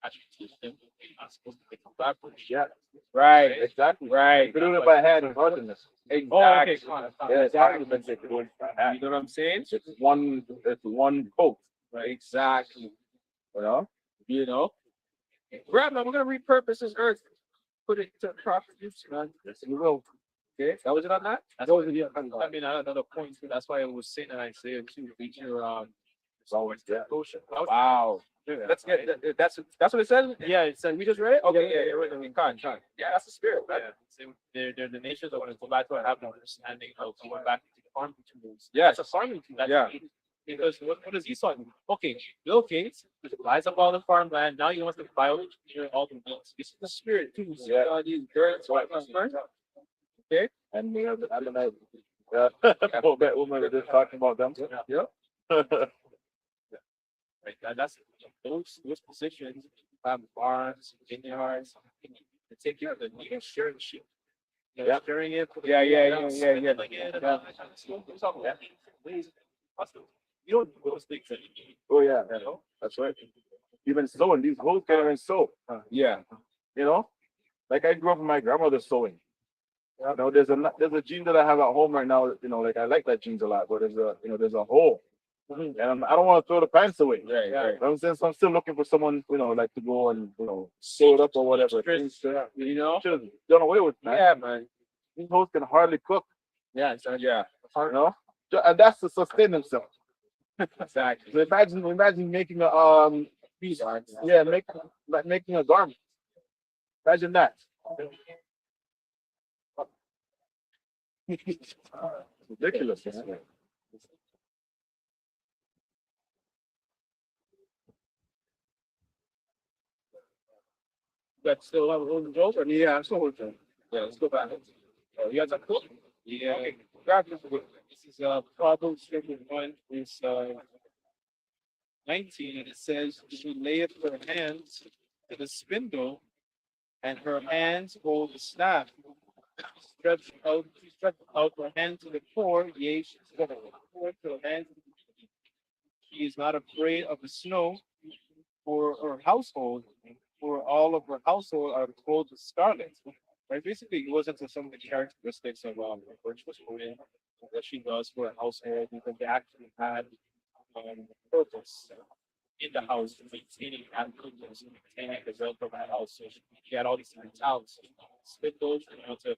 I should teach them. They're not supposed to make them backwards. Yeah. Right. Exactly. Right. They're doing it by hand and hardness. Oh, okay. Yeah, it's arguments they're doing by hand. You know what I'm saying? It's one coat, Right. Exactly. you know? You know? We're gonna repurpose this earth, put it to proper use, man. Yes, we will. Okay, that was it on that. That's what it is. I mean, another point. That's why I was saying that I say it too. Feature It's always there. ocean. Wow. That's what it says. Yeah, it said we just read it. Okay, yeah. Con. Yeah, that's the spirit, man. They're the nations that want to go back to and have an understanding of going back to the farming tools. Yeah. It's a farming tool. That's Yeah. needed. Because what does Esau do? Okay, Bill Gates buys up all the farmland. Now he wants to buy all the weeds. This is the spirit too. Yeah. These girls, right? Okay. And I don't know. Yeah. That woman was just talking about them. Yeah. Right. That's those positions have barns, vineyards, to take care of the needs, sharing the sheep. Yeah. Sharing it. Yeah. You don't do those things anymore. Oh yeah, that's right. Even sewing, these hoes can't even sew. Yeah. You know, like I grew up with my grandmother sewing. You know, there's a jeans that I have at home right now. You know, like I like that jeans a lot, but there's a hole, and I don't want to throw the pants away. Right, You know right. what I'm saying? So I'm still looking for someone, like to go and sew it up or whatever. You know? Should have done away with, man. Yeah, man. These hoes can hardly cook. Yeah, yeah. You know, and that's to sustain themselves. Exactly. So imagine making a making a garment. Imagine that. Ridiculous. Man. That still have a little joke? Yeah, so hold on. Yeah, let's go back. You guys are cool? Yeah. Okay, grab this book. This is Proverbs chapter 1, verse 19, and it says, "She layeth her hands to the spindle, and her hands hold the staff. She stretched out her hand to the poor, yea, she stretched forth her hand. She is not afraid of the snow for her household, for all of her household are clothed with scarlet." Right? Basically, it wasn't some of the characteristics of virtuous women, what she does for a household, because they actually had purpose in the house, maintaining that goodness, maintaining the wealth of that house. So she had all these different talents, spindles, to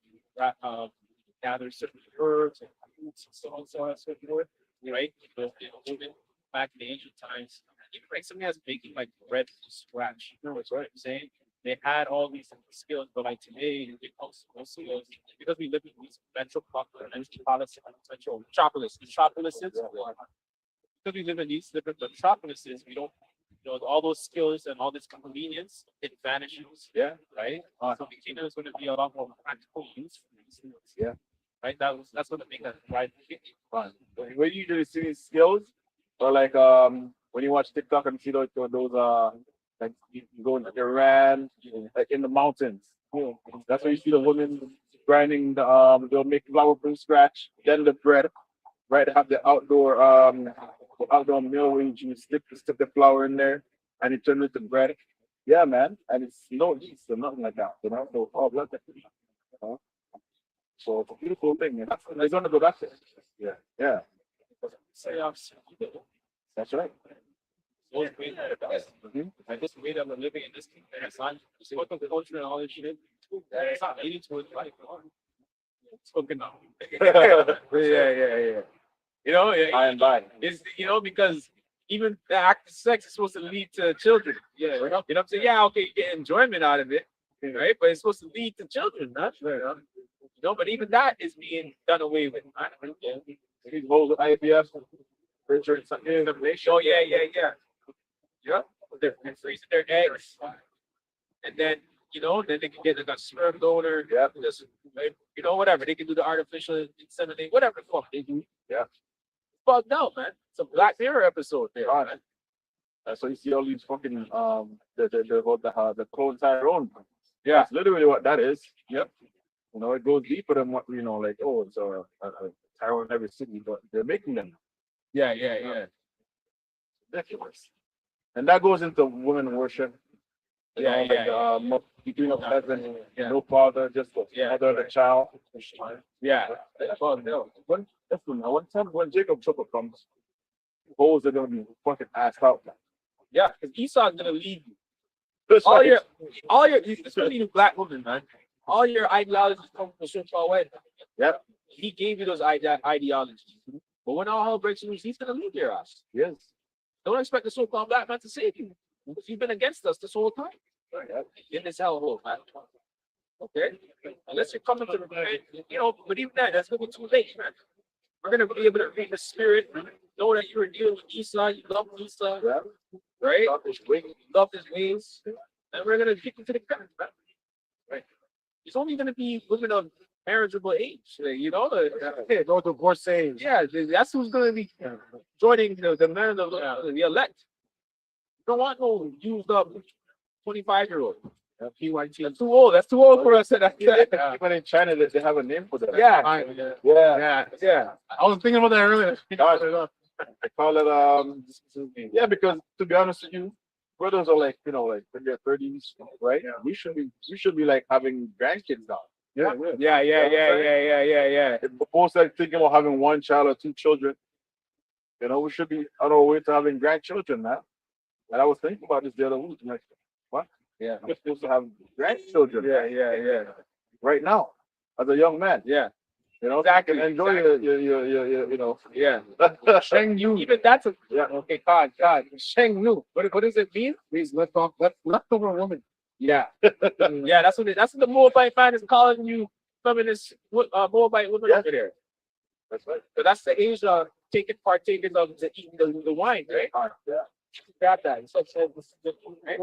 gather certain herbs and fruits and so on and so forth. Right? The women back in the ancient times, even like something that's making like bread from scratch. You know what's right? I'm saying they had all these skills, but like today, they also those skills because we live in these metropolises. Because we live in these different metropolises, we don't, all those skills and all this convenience, it vanishes. Yeah. Right. So the kingdom is going to be a lot more practical use for these things. Yeah. Right. That's going to make us right. Fun. When you usually see these skills, or like when you watch TikTok and see those like you go into Iran, like in the mountains. That's where you see the women grinding they'll make flour from scratch, then the bread, right? They have the outdoor mill where you stick the flour in there and it turns into bread. Yeah, man. And it's no yeast or nothing like that, So all blood. So it's a beautiful thing, man. They're gonna go back there. Yeah, yeah. That's right. Those ways are the best. And this way that we're living in this kingdom, it's not spoken culture and all this shit. It's not leading to it like spoken now. Yeah. I am by. It's because even the act of sex is supposed to lead to children. Yeah, you know what I'm saying? Yeah, okay, you get enjoyment out of it, right? But it's supposed to lead to children, not but even that is being done away with. These whole IVF, Oh yeah. They're freezing their eggs, and then then they can get like a sperm donor. Yeah. Just whatever they can do, the artificial inseminate, whatever the fuck they do. Yeah. Fuck no, man. It's a Black Mirror episode there. Man. So you see all these fucking the clone Tyrone. Yeah. That's literally what that is. Yep. It goes deeper than what like it's a Tyrone in every city, but they're making them. Yeah. Ridiculous. And that goes into women worship. Between a peasant, no father, just the mother of the child. Yeah. One time when Jacob Chopper comes, holes are gonna be fucking assed out. Yeah, because Esau's gonna lead you. That's All right. your, especially you black women, man. All your ideologies come from the so-called way. Yep. He gave you those ideologies. But when all hell breaks loose, he's gonna lead your ass. Yes. Don't expect the so-called black man to save you. Because you've been against us this whole time. In this hellhole, man. Okay? Unless you're coming to repent, but even that, that's gonna be too late, man. We're gonna be able to read the spirit, know that you were dealing with Esau, you love Esau, right? You love his ways, and we're gonna kick you to the ground, man. Right? It's only gonna be women of marriageable age, No divorcees. Yeah, that's who's gonna be joining the men of the elect. You don't want no used up 25-year-old. PYT. That's too old. That's too old for us. Even in China, they have a name for that. Yeah. I was thinking about that earlier. They call it because to be honest with you, brothers are like in their 30s, right? We should be like having grandkids now. Yeah, Yeah, yeah. yeah. If both like thinking about having one child or two children, we should be on our way to having grandchildren now. And I was thinking about this the other week. Like, what? Yeah. I'm supposed to have grandchildren. Yeah. Right now, as a young man. Yeah. Exactly. Exactly. Enjoy your. Yeah. Sheng Yu. Even that's a Yeah. okay, God. Sheng Nu. What does it mean? Means leftover woman. Yeah. Yeah, that's what the Moabite man is calling you feminist Moabite women Yeah. over there. That's right. So that's the Asia partakers of the eating the wine, right? Yeah. Got that. It's like, right?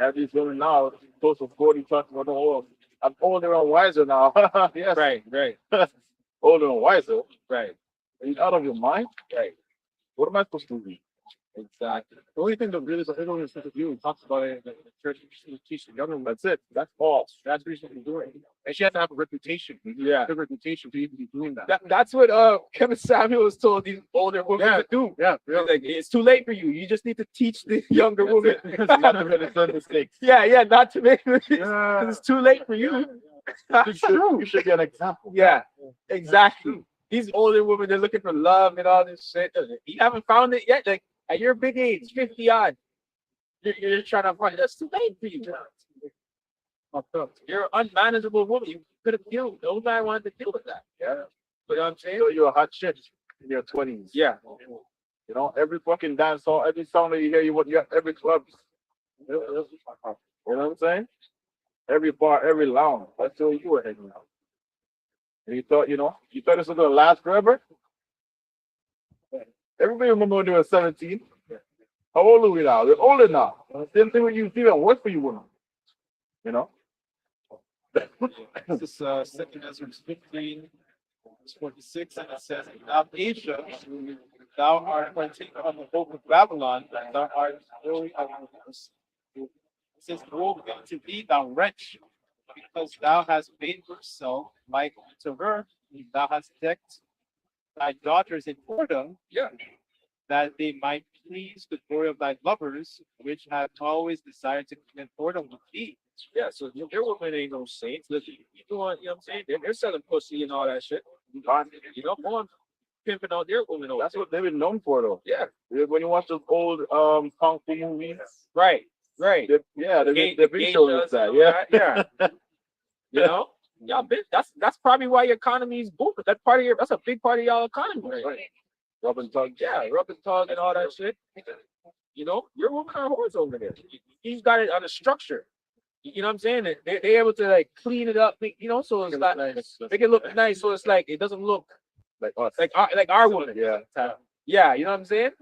Have these women now close to 40 talking about the whole. I'm older and wiser now. Yes. Right. Older and wiser. Right. Are you out of your mind? Right. What am I supposed to do? Exactly. The only thing that really is everyone is supposed to do, talks about it in the church, is teach the young women. That's it. That's false. That's what she's supposed to be doing. And she has to have a reputation. Yeah. A good reputation to even be doing that. That's what Kevin Samuels told these older women Yeah. to do. Yeah, He's like, it's too late for you. You just need to teach the younger women. Not to make the same mistakes. Yeah, not to make it. Yeah. It's too late for you. You should be an example. Yeah, exactly. These older women, they're looking for love and all this shit. You haven't found it yet. Like at your big age, 50 odd, you're trying to find. That's too late for you. You're an unmanageable woman. You could have dealt. No man wanted to deal with that. Yeah. But you know what I'm saying? You're a hot shit in your 20s. Yeah. Every fucking dance song, every song that you hear, you have every club. You know what I'm saying? Every bar, every lounge. That's where you were hanging out. And you thought this was gonna last forever? Everybody remember when they were 17. How old are we now? We're older now. Same thing with you, it's even worse for you women. This is 2 Ezra 15, 46, and it says, "Thou Asia, thou art partaker of the hope of Babylon, and thou art glory of yours. It says, woe be to thee, thou wretch, because thou hast made yourself like unto her, thou hast decked thy daughters in whoredom, that they might please the glory of thy lovers, which have always desired to commit whoredom with thee." Yeah, so their women ain't no saints. Listen, you know what I'm saying? They're selling pussy and all that shit. Go on pimping out their women over That's there. what they've been known for, though. Yeah, When you watch those old kung fu movies, right. they've been Gay showing us shows and that. all Yeah. Y'all been that's probably why your economy is booming. That's a big part of y'all economy. Right? Rub and tug. Yeah, rub and tug and all that shit. Your women are whores over there. He's got it on a structure. You know what I'm saying? They're able to like clean it up, so it's like make it look nice. So it's like it doesn't look Like us. like our woman. Yeah. Yeah, you know what I'm saying?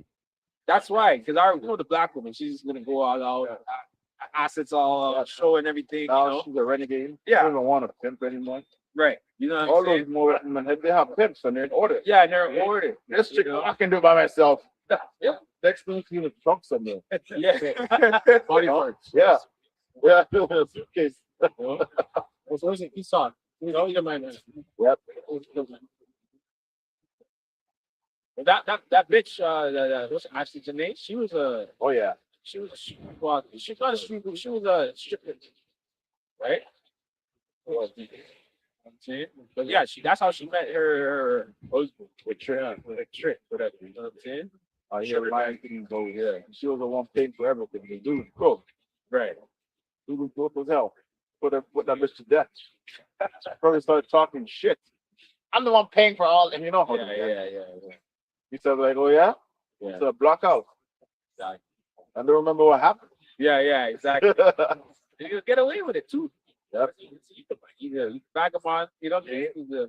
That's right. Because the black woman, she's gonna go all out, assets all showing everything. Now she's a renegade. Yeah. She doesn't want a pimp anymore. Right. You know what I'm All saying? those more women, they have pimps and they're in order. Yeah, and they're ordered. This chick, I can do it by myself. Yeah. Next thing you in the trunk somewhere. Yeah. Body parts. Yeah. Yeah. Suitcase. So listen, Esau. You're my man. Yep. That bitch, what's Ashley Janae? She was Oh yeah. she's not a street, she was a stripper, right? But yeah, that's how she met her husband with Trick, whatever. You know what I'm saying? I hear my thing go here. She was the one paying for everything. The dude, cool. Right. Dude was broke as hell. Put that bitch to death. Probably started talking shit. I'm the one paying for all, and you know how. Yeah. He said like, oh yeah. Yeah. So block out. Exactly. I don't remember what happened. Yeah, exactly. You can get away with it too. Yep. He's a vagabond, you know what I'm saying? He's a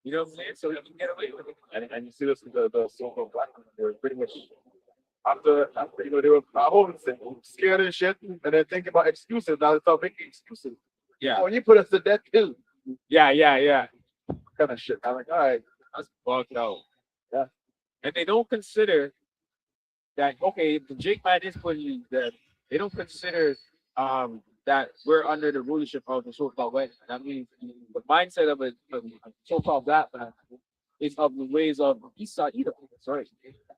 you know what I'm saying? So you can get away with it. And you see this the so-called black men, they were pretty much after they were scared and shit, and then thinking about excuses. Now they start making excuses. Yeah. Oh, you put us to death too. Yeah. Kind of shit. I'm like, all right. That's bugged out. Yeah. And they don't consider that, okay, if the Jake man is putting you that they don't consider that we're under the rulership of the so-called white man. I mean, the mindset of a so-called black man is of the ways of Esau Edom.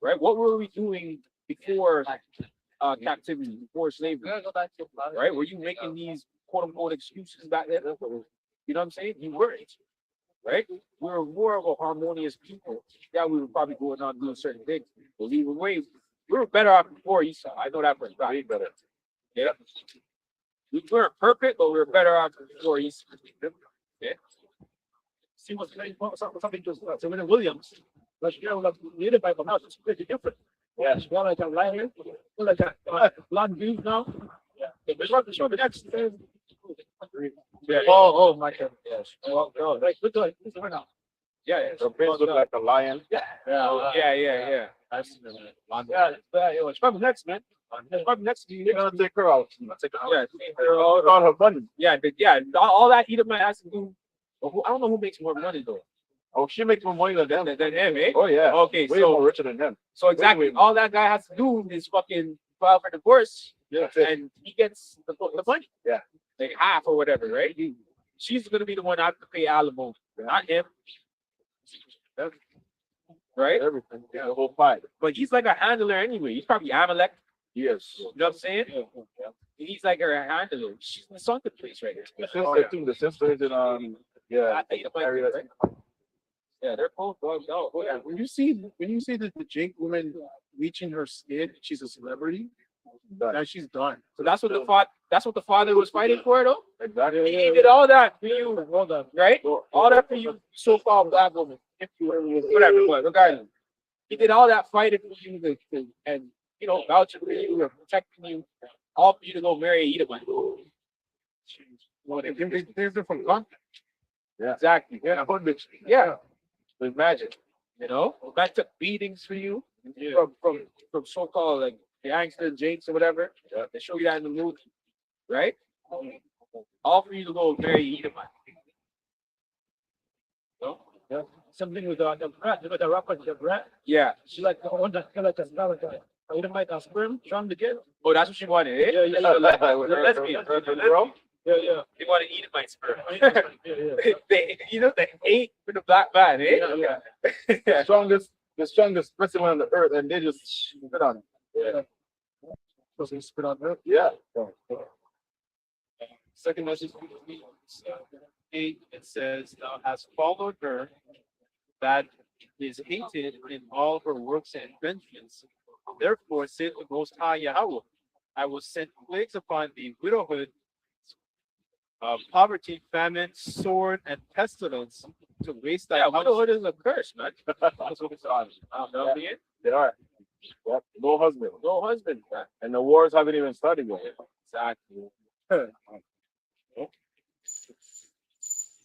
Right? What were we doing before captivity, before slavery, right? Were you making these quote unquote excuses back then? You know what I'm saying? You weren't, right? We were more of a harmonious people. Yeah, we were probably going on doing certain things, but we were better off before Esau. I know that for a fact. Way better. Yeah. We weren't perfect, but we were better off before Esau. Yeah. See what's something to Serena Williams. But you know, like the Bible now it's pretty different. Yes. Well, like a right here, like a blonde views now. Yeah. Show the next. Yeah. Oh my God. Yes. Well, no, Like look at this right now. yeah. The prince look like a lion. Yeah. I've seen it. Yeah, it's probably next, man. It's probably next. You're gonna take her out. Yeah. All her money. Yeah. All that Edomite has to do. I don't know who makes more money though. Oh, she makes more money than them. Than him, eh? Oh yeah. Okay, Way so more richer than them. exactly, way more. all that guy has to do is fucking file for divorce, Yeah. and he gets the money. Yeah. Like half or whatever, right? She's gonna be the one that have to pay alimony, not him. Right? Everything. Yeah, the whole fight. But he's like a handler anyway. He's probably Amalek. Yes. You know what I'm saying? He's like her handler. She's in the sunken place right here. The sister too. The sister is in yeah. I think it might be, area. right? Yeah, they're both dogged out. Oh, yeah. When you see the Jake woman reaching her skin, she's a celebrity. That she's done. So that's what the father was fighting for, though. Exactly. He did all that for you, Hold on. right? All that for you, so-called black woman. If you were whatever, but regardless, he did all that fighting for you and vouching for you and protecting you, all for you to go marry Edomite. There's different context. Exactly. Yeah. Yeah. Imagine, man took beatings for you from so-called like the gangster Jakes or whatever. Yeah. They show you that in the movie, right? All for you to go marry Edomite. No? Yeah. Something with the brat, the rapper, the brat. Yeah. She like the one that like a little bit of sperm trying to get. Oh, that's what she wanted. Eh? Yeah. The lesbian. Yeah. They want to eat my sperm. Yeah. they hate for the black man, eh? Yeah. The strongest specimen on the earth, and they just spit on it. Supposed to spit on her. Yeah. Second message, 8, it says, "Thou hast followed her that is hated in all her works and inventions. Therefore, said the Most High Yahweh, I will send plagues upon thee, widowhood, poverty, famine, sword, and pestilence to waste thy Yeah, house." widowhood is a curse, man. That's what it's on. Yeah. They are. Yep. No husband. No husband, man. And the wars haven't even started yet. Exactly.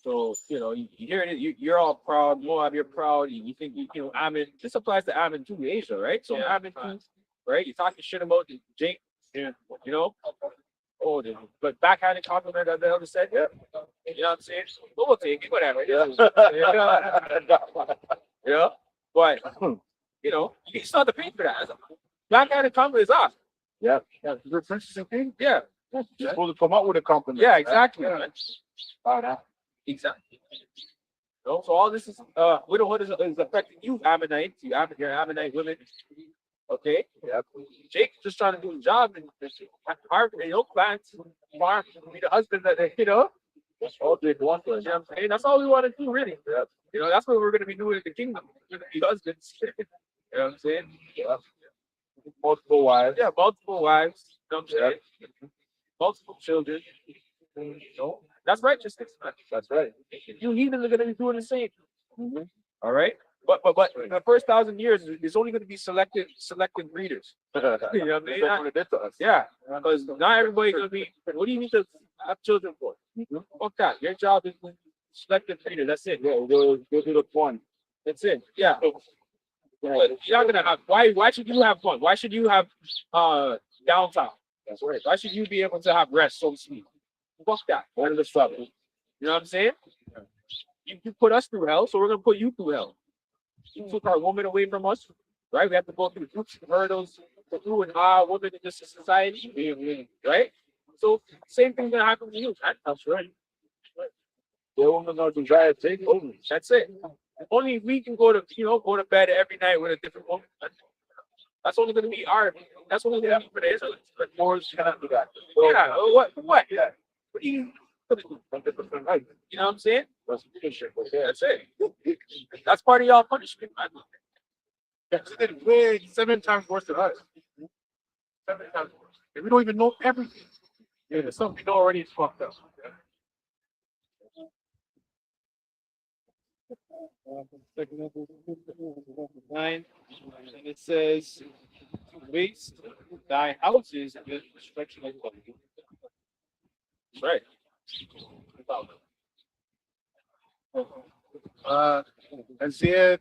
So, you hear it, you're all proud, Moab, you're proud, you think, Ammon, this applies to Ammon too, Asia, right? So Yeah. Ammon too, right? You're talking shit about Jake, but backhanded compliment that the elder said, yeah. You know what I'm saying? But we'll take it, whatever. Yeah. But, it's not the pay for that. Backhanded compliment is off. Yeah. The princess and king. Yeah. You're supposed to come out with a compliment. Yeah, exactly. Yeah. Exactly. So all this is widowhood is affecting you, Ammonites, your Ammonite women. Okay. Yep. Jake's just trying to do his job and harvest, plant, farm, be the husband that That's all they want. you know what I'm saying? That's all we want to do, really. Yep. That's what we're gonna be doing in the kingdom. We're gonna be husbands. You know what I'm saying? Yep. Multiple wives. Yeah, multiple wives. You know what I'm saying? Multiple children. That's righteousness, man. That's right. You heathens are gonna be doing the same. All right. But the first 1,000 years is only going to be selected breeders. You know what I mean? That's what it did to us. Yeah, because not everybody's going to be. What do you need to have children for? Fuck that. Your job is selected breeders. That's it. Yeah, go to the point. That's it. Yeah. But you're not gonna have. Why should you have fun? Why should you have downtime? That's right. Why should you be able to have rest, so to speak? Fuck that. One of the stuff. You know what I'm saying? You put us through hell, so we're gonna put you through hell. You took our woman away from us, right? We have to go through groups of hurdles to do and our women in this society, right? So same thing's gonna happen to you. That's right. They won't know to try to take over. That's it. Only we can go to bed every night with a different woman. That's only gonna be our That's what we have for the Israelites. But Moors cannot do that. Yeah, what? Yeah. What do you, 100% right. you know what I'm saying? That's leadership. Yeah. That's it. That's part of y'all punishment, man. Yeah, they did way 7 times worse than us. 7 times worse. And we don't even know everything. Yeah, there's something we know already is fucked up. 9, and it says, waste thy houses with destruction of body. That's right. Isaiah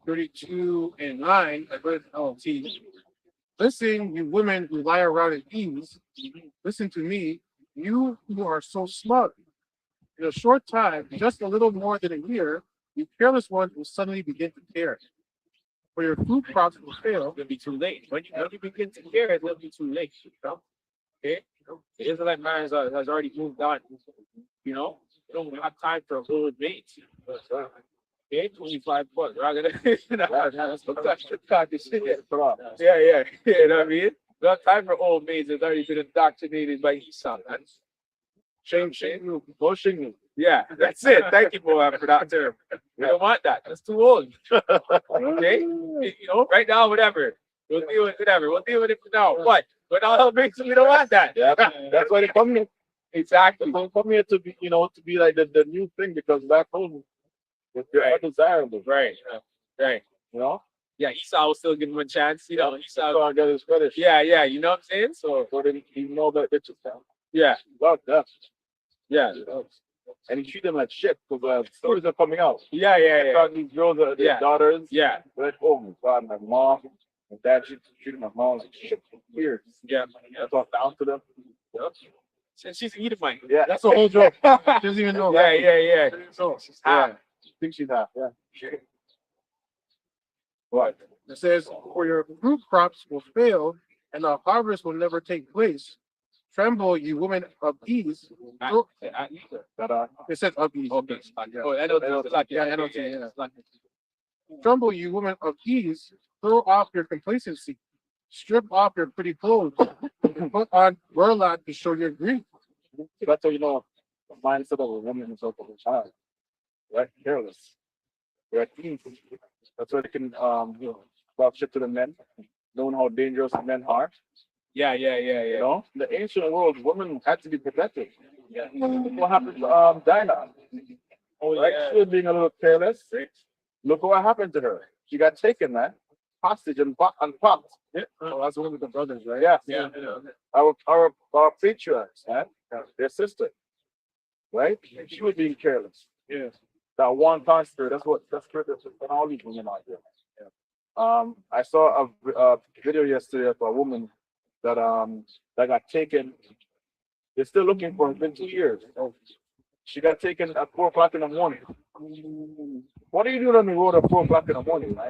32:9, I read LT. Listen, you women who lie around at ease, listen to me, you who are so smug. In a short time, just a little more than a year, you careless ones will suddenly begin to care. For your food crops will fail. It'll be too late. When you begin to care, it'll be too late. You know? Okay? The Israelite man has already moved on. You know? You don't have time for a old mate. Okay, 25 bucks. Right? That's yeah, yeah. You know what I mean? No time for old maids. It's already been indoctrinated by Esau. That's shame. Bullshing. Yeah, that's it. Thank you, boy, for that term. We don't want that. That's too old. Okay? You know, right now, whatever. We'll deal with whatever. We'll deal with it for now. What? But now, we don't want that. Yeah. That's why they come here. Exactly. They come here to be, to be like the new thing, because back home, they're Right. undesirable. Right. Right. You know? Yeah, Esau will still give him a chance. You know, Esau. So I got his credit. Yeah, yeah. You know what I'm saying? So, So then he know that it's just yeah, about that. yeah. And he treat them like shit, because stories are coming out. Yeah, yeah, yeah. Because these girls are their Yeah. daughters. Yeah, Like, oh my God, my mom, my dad treated my mom like shit for years. yeah. That's all down to them. Since she's an Edomite. Yeah. That's the whole joke. She doesn't even know. Yeah, yeah, yeah. So, Yeah. I think she's half. Yeah. What? it says, for your fruit crops will fail, and the harvest will never take place. Tremble, you women of ease. It says of ease. Okay. Oh, I know. Yeah, I know. Yeah. Tremble, you women of ease. Throw off your complacency. Strip off your pretty clothes. And put on burlap to show your grief. That's how you know the mindset of a woman is also a child. Right? Careless. They're at ease. That's why they can talk shit to the men, knowing how dangerous men are. Yeah, yeah, yeah, You yeah. know? In the ancient world, women had to be protected. What happened to Dinah? Right? She was being a little careless. Look what happened to her. She got taken, man. Hostage and popped. Yeah. Oh, that's one with the brothers, right? Yeah. Yeah. Our patriarchs, man, their sister, right? She was being careless. Yeah. That one time spirit. That's all these women out there. Yeah. I saw a video yesterday of a woman that got taken. They're still looking for her. It's been 2 years. She got taken at 4 o'clock in the morning. What are you doing on the road at 4 o'clock in the morning, man?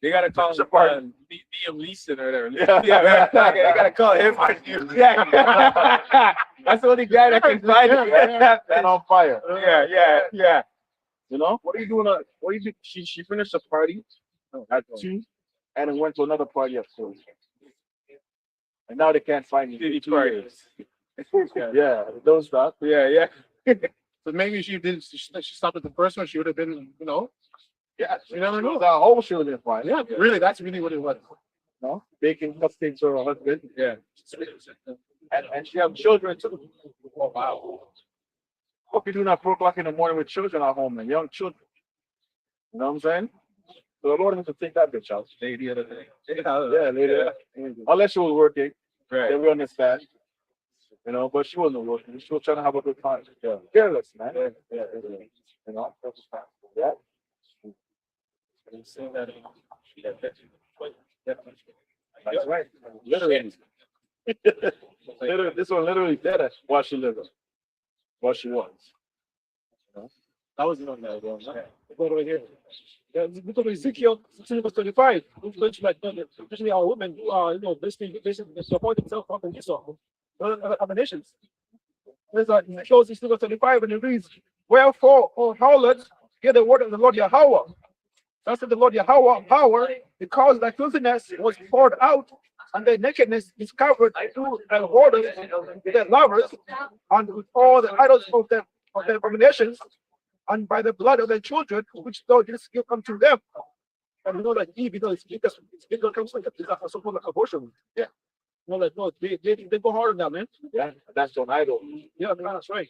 They gotta call him Liam Leeson or whatever. Yeah. Yeah, they gotta call him. Yeah. That's the only guy that can find him. And on fire. Yeah, yeah, yeah. You know, what are you doing? What do you think? She finished the party at 2 and then went to another party at 4. And now they can't find you. City 2 party. years. Yeah, those stuff. Yeah, yeah. So maybe she didn't. She stopped at the first one. She would have been, Yeah, you never know. the whole show didn't find. Yeah, really, that's really what it was. No, baking cupcakes for her husband. Yeah. And she have children too. Oh, wow. What you doing at 4 o'clock in the morning with children at home and young children? You know what I'm saying? So the Lord has to take that bitch out. Lady of the day. Yeah, later. Unless she was working, Right. then we understand. But she wasn't working. She was trying to have a good time. Yeah. Careless, man. Yeah. You know? Yeah. That's right. Literally. Literally, this one literally said it while she lived. What she was. That was on that one. Go over here. Yeah, look at Ezekiel 25. Especially our women who are, basically support themselves up in Esau, other nations. There's Ezekiel 25, and it reads, "Wherefore, O harlots, hear the word of the Lord Yahweh. Thus said the Lord Yahweh, power, because thy filthiness was poured out, and their nakedness is covered through their whoredoms with their lovers, and with all the idols of their abominations, and by the blood of their children, which thou didst give unto them. And you know that Eve, it's bigger comes like a so-called like abortion. Yeah. No, like no, they go hard on that, man. Yeah, that's an idol. Yeah, man, that's right.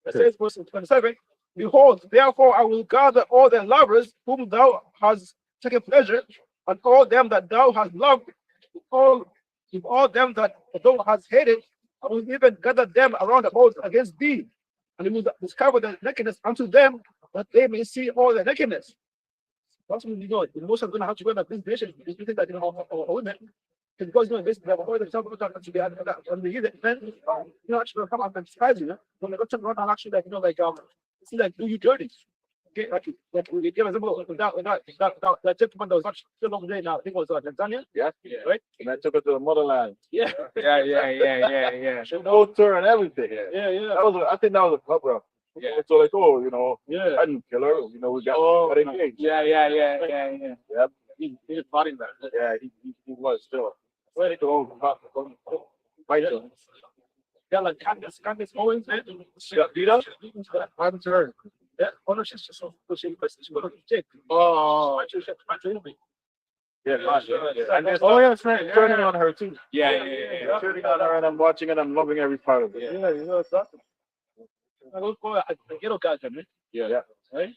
It says verse 27, behold, therefore I will gather all their lovers whom thou hast taken pleasure, and all them that thou hast loved, with all them that thou hast hated, I will even gather them around about against thee, and will discover the nakedness unto them, that they may see all the nakedness. That's what you know. The most are going to have to wear like this nation. You think that, you know, or women, because you know, basically, they have avoided themselves to be on the youth, men, you know, actually come up and surprise you, when they go to run and actually, like, you know, like, see, like, do you dirty? Okay, like we give an example of that gentleman that was not still over there now. I think it was Tanzania. Yeah. Right? And I took it to the motherland. Yeah. Yeah. No tour and everything. Yeah. I think that was a cover up. Yeah. So like, oh, you know, Yeah. I didn't kill her. You know, we got engaged. Yeah. Yep. He fought in that. Yeah, he was still. Where they go? Fight. Yeah, like Candace Owens, man. Yeah. I'm turn. Yeah, oh no, she's just so she got a chick. Oh, Yeah, And there's oh yeah, turning on her too. Yeah. Turning on her, and I'm watching it. I'm loving every part of it. yeah, you know, it's awesome. I go for a ghetto guy, man. Yeah. Right?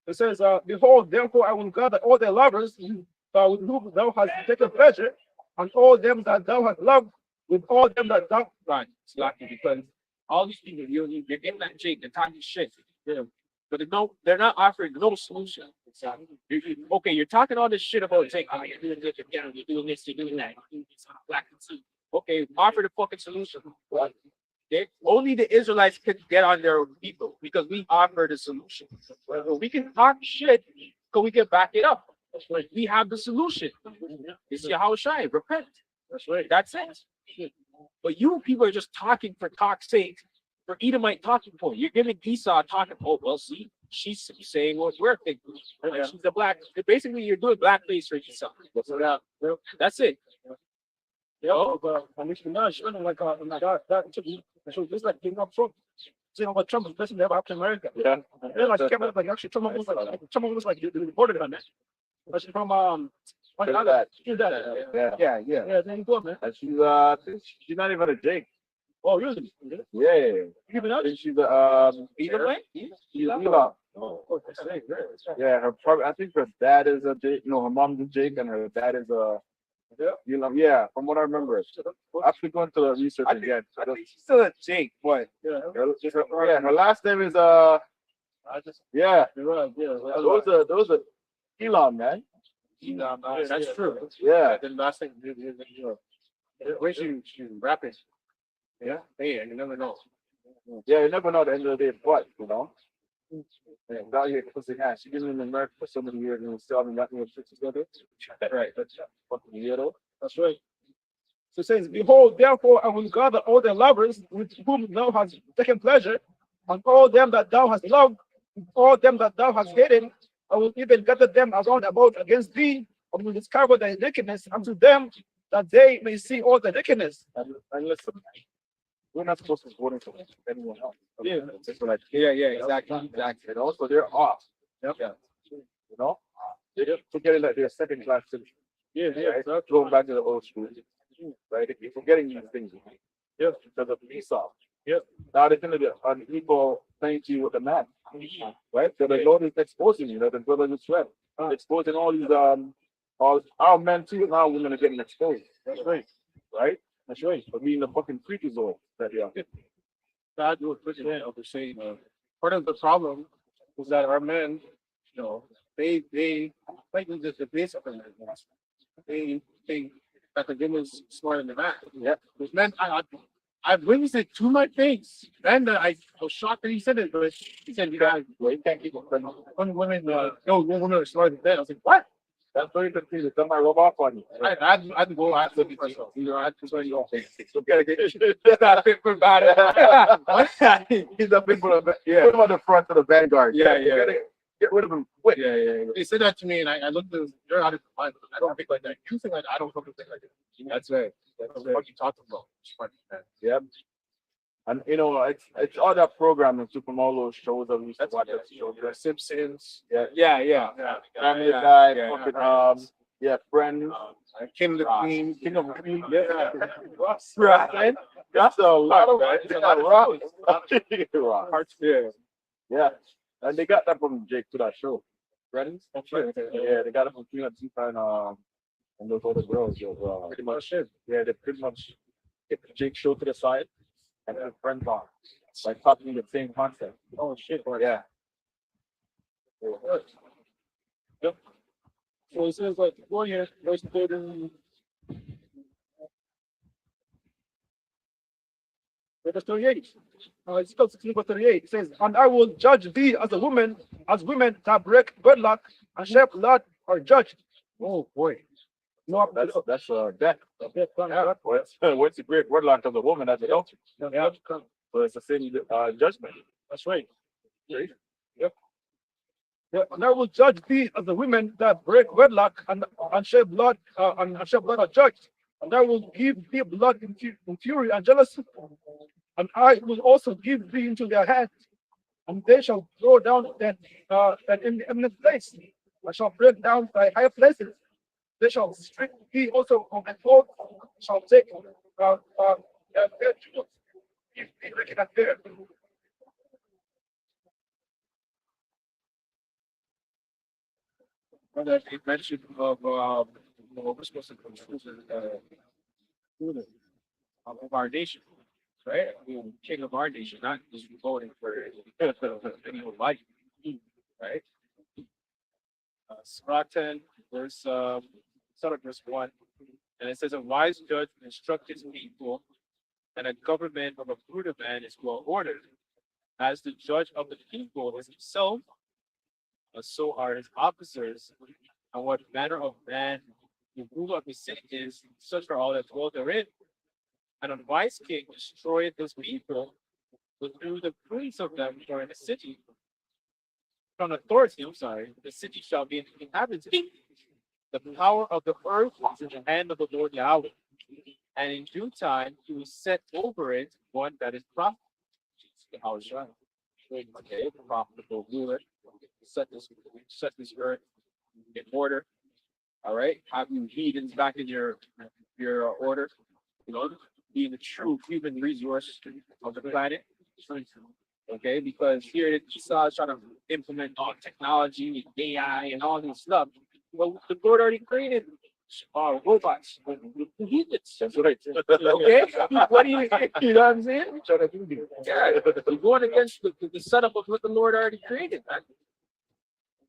It says, behold, therefore I will gather all their lovers with whom thou hast taken pleasure, and all them that thou hast loved, with all them that thou. Right. It's lucky because all these people, you're getting that Jake, they're talking shit. Yeah. But they're not offering no solution. Okay, you're talking all this shit about Jake. Oh, you're doing this, you're doing this, you're doing that. Black and sea. Okay, offer the fucking solution. Only the Israelites can get on their people because we offer the solution. We can talk shit, but we can back it up. We have the solution. It's Yahushua, repent. That's right. That's it. But you people are just talking for talk's sake, for Edomite talking point. You're giving Esau talking. Oh, well, see, she's saying what we're thinking. Like, she's a black. Basically, you're doing blackface for Esau. That's it. Yeah, but I mean, now it's like so it's like giving up Trump. Saying what Trump is best thing ever happened in America. Yeah. Yeah, like actually Trump was like deported on that. She's from Trinidad. Trinidad. Yeah. Yeah, there you go, man. And she's not even a Jake. Oh, really? Yeah. Even out? She's a Edomite? she's Elam. Oh, that's right. Yeah, I think her dad is a Jake. No, her mom's a Jake, and her dad is a Elam. Yeah, from what I remember. I have to go into the research again. I think she's still a Jake, but Her last name is yeah. You're right. Yeah. Those are Elam, man. that's true. Yeah. the last thing, when she rapping, Yeah. hey, you never know. Yeah, you never know at the end of the day what, you know. And down here, pussy ass. She's been in America for so many years and we still haven't gotten her shit together. Right, that's fucking weirdo. That's right. So it says, behold, therefore I will gather all their lovers with whom thou hast taken pleasure, and all them that thou hast loved, all them that thou hast hated, I will even gather them around about against thee, and will discover thy nakedness unto them, that they may see all the nakedness. And listen, we're not supposed to be voting for anyone else. Yeah. It's like, Exactly. and also they're off. Yep. Yeah. You know? They're just forgetting that they're second class citizens. Yeah, Right? Going back to the old school. Right? You're forgetting these things. Yeah. Because of Esau. Yeah. Now they're going to be unequal playing to you with the man. Right? So the Lord is exposing you, the brother is sweat. Exposing all these all our men too, and our women are getting exposed. That's right. Right? That's right. For being the fucking freaky zone that they are. God was president of the saying, part of the problem is that our men, they like the base of them. They think that the women's smarter than that. Yeah. Because men, I've witnessed it to my face. And I was shocked that he said it, but he said, You can't keep it friendly. only women, no women are smarter than that. I was like, what? That's very confusing. Somebody rub off on you. I had to go ask them myself. I had to say, So get it. That's not fit for battle. He's a big one. Yeah. Put him on the front of the vanguard. Yeah. get rid of him quick. Yeah. They said that to me, and I looked at you're out of the Bible. I don't think like that. You think like I don't fucking think like that. That's right. What the fuck you talking about? It's funny, man. Yeah. And you know, it's all that programming too from all those shows that we used to watch. The Simpsons, Yeah. Family Yeah, Guy, yeah. fucking Friends, King of the Queen. King of Queens. Yeah. Right. That's a lot of Right. rock. Yeah. Yeah. And they got that from Jake to that show. Friends? Yeah, they got it from Queen and those other girls. Pretty much it. Yeah, they pretty much get the Jake show to the side and then Friends on. Like copying the same concept. Oh shit. Yeah. So it says like 1 year, verse 30. Verse 38. Ezekiel 16, verse 38. It says, and I will judge thee as women that break wedlock and shed blood are judged. Oh boy. No, That's death. What's the great wordlock of the woman as adultery? yeah. So it's the same judgment. That's right. Yeah, and I will judge thee as the women that break wedlock and shed blood are judged. And I will give thee blood in fury and jealousy. And I will also give thee into their hands, and they shall throw down that in the eminent place. I shall break down thy high places. They shall strip thee also of the clothes, shall take their jewels, if they reckon at there. Brother, he mentioned of we're supposed to choose of our nation, right? We were king of our nation, not just voting for anyone like you, right? Sirach 10, start at verse 1. And it says, a wise judge will instruct his people, and a government of a prudent man is well ordered. As the judge of the people is himself, so are his officers, and what manner of man the ruler of his city is, such are all that dwell therein. An unwise king destroyeth his people, but through the prudence of them who are in the city, from authority, the city shall be inhabited. The power of the earth is in the hand of the Lord Yahweh, and in due time he will set over it one that is profitable. Okay, profitable ruler. Set this earth in order. All right. Have you heathens back in your order? You know, being the true human resource of the planet. Okay, because here Esau is trying to implement all technology, AI, and all this stuff. Well, the Lord already created robots. That's right. Okay, what do you know what I'm saying? Yeah, you're going against the setup of what the Lord already created, man.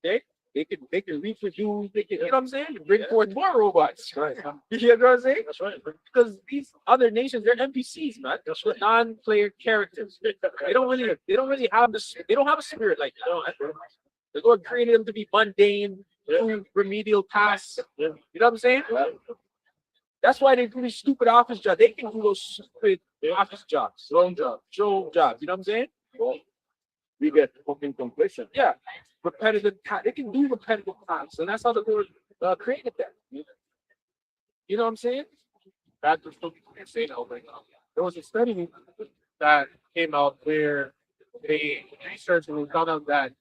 Okay, they can reproduce. They can, you know what I'm saying? Bring forth more robots. Right. You know what I'm saying? That's right. Because these other nations, they're NPCs, man. That's right. Non-player characters. They don't really have this. They don't have a spirit like that. The Lord created them to be mundane, do remedial tasks. You know what I'm saying? That's why they do these stupid office jobs. They can do those stupid office jobs, drone jobs. You know what I'm saying? We get fucking complacent. Yeah, repetitive. They can do repetitive tasks, and that's how the Lord created them. You know what I'm saying? That's what I'm saying. There was a study that came out where they researched and we found out that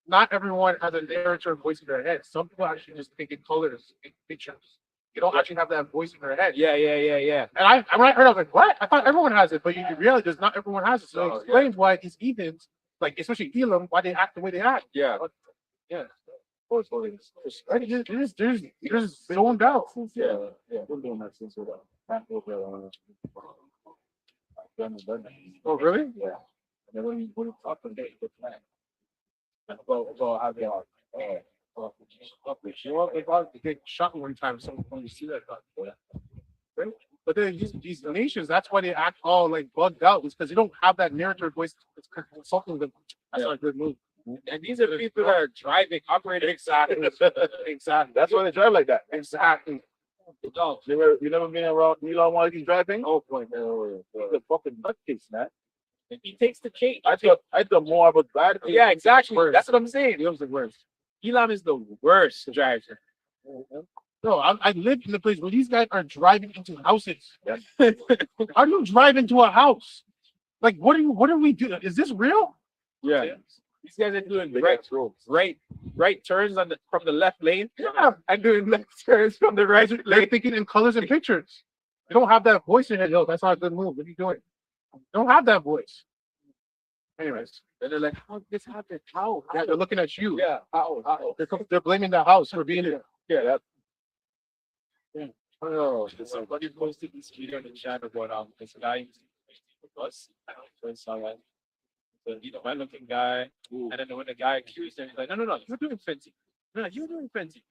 not everyone has a narrator voice in their head. Some people actually just think in colors, in pictures. You don't actually have that voice in their head. Yeah. And when I heard, I was like, what? I thought everyone has it, but you realize not everyone has it. So it explains why these heathens, like especially Elam, why they act the way they act. Yeah. They're just zoned out. Yeah. We're doing that since we're Oh, really? Yeah. And then when we talk today, good plan. About how they are. You know, if I was to get shot one time, someone when you see that, right? But then these nations, that's why they act all like bugged out, is because they don't have that narrator voice. It's consulting them. That's not a good move. And these are people that are driving, operating. Exactly. Exactly. That's why they drive like that. Exactly. No, You never been around Elon while he's driving? no point. He's a fucking nutcase, man. And he takes the cake. I thought more about bad. Yeah, exactly. Worse. That's what I'm saying. He was the worst. Elam is the worst driver. No, I live in the place where these guys are driving into houses. Yes. How do you drive into a house? Like, what are we doing? Is this real? Yeah. These guys are doing Big right, ass roads. right turns from the left lane. Yeah. And doing left turns from the right They're lane. thinking in colors and pictures. You don't have that voice in your head. Yo, that's not a good move. What are you doing? You don't have that voice. Anyways, And they're like, how did this happen? How? yeah, they're looking at you. Yeah. How? They're blaming the house for being there. Yeah. That. Yeah. Oh, Somebody posted this video in the chat about this guy using the bus. So it's like, man looking guy. And then when the guy accused him, he's like, no, you're doing fencing. No, you're doing fencing.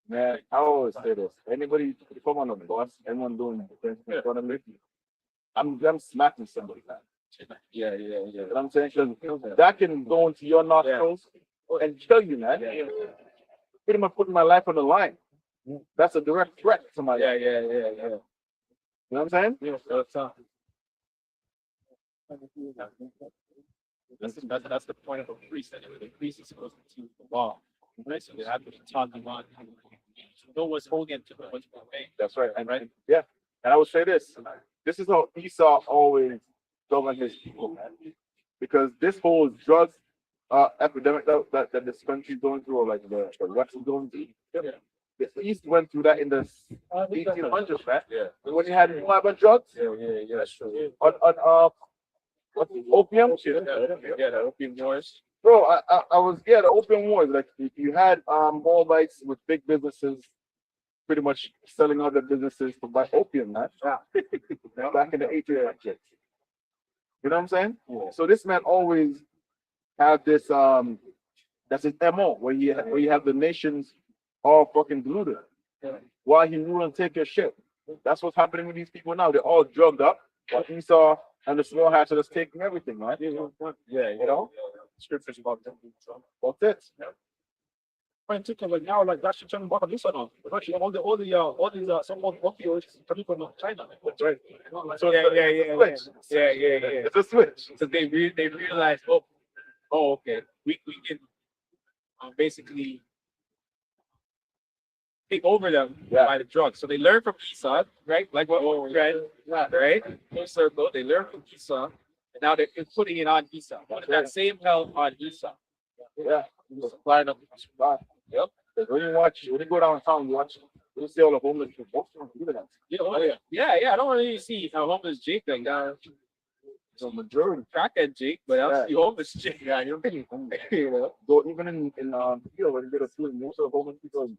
Man, I always say this. Anybody come on a bus, anyone doing things in front of me, I'm smacking somebody. Man. yeah. You know what I'm saying? Because that can go into your nostrils and kill you, man. Pretty much putting my life on the line. That's a direct threat to my life. Yeah. You know what I'm saying? That's the point of a priest. Anyway. The priest is supposed to teach the law. Right? So they have to taught them on. No one's holding it to the one's obeying. That's right. And yeah. And I would say this. This is how Esau always governed his people, man. Because this whole drug epidemic that this country is going through, or like the West is going through, the East went through that in the 1800s, man. Yeah. When you had about drugs Yeah. That's true. on what's it, opium? Yeah. The opium wars. Bro, I was the opium wars. Like you had Moabites with big businesses pretty much selling out their businesses to buy opium, man. Yeah. Back in the 1800s. You know what I'm saying? Yeah. So this man always had this that's his MO where you have the nations all fucking deluded. While he rule and take your shit. That's what's happening with these people now. They're all drugged up. While Esau and the small hats are just taking everything, man. Yeah. You know? Scriptures about them. That's it. I'm thinking like now, like that should turn back on this one now. Actually, all these some of opioids coming from China. That's right. So yeah. It's a switch. So they realized, okay, we can basically take over them by the drugs. So they learn from Esau, right? Like what we read, right? Full circle. They learn from Esau, and now they're putting it on Esau. Putting that same hell on Esau. Yeah. Supplying up supply. Yep. When you go downtown, you see all the homeless people. Yeah. I don't really see a homeless Jake like that. So majority. Crackhead Jake, but I don't see homeless Jake. Yeah, you're pretty homeless. You know, so even in when you go to school, most of the homeless people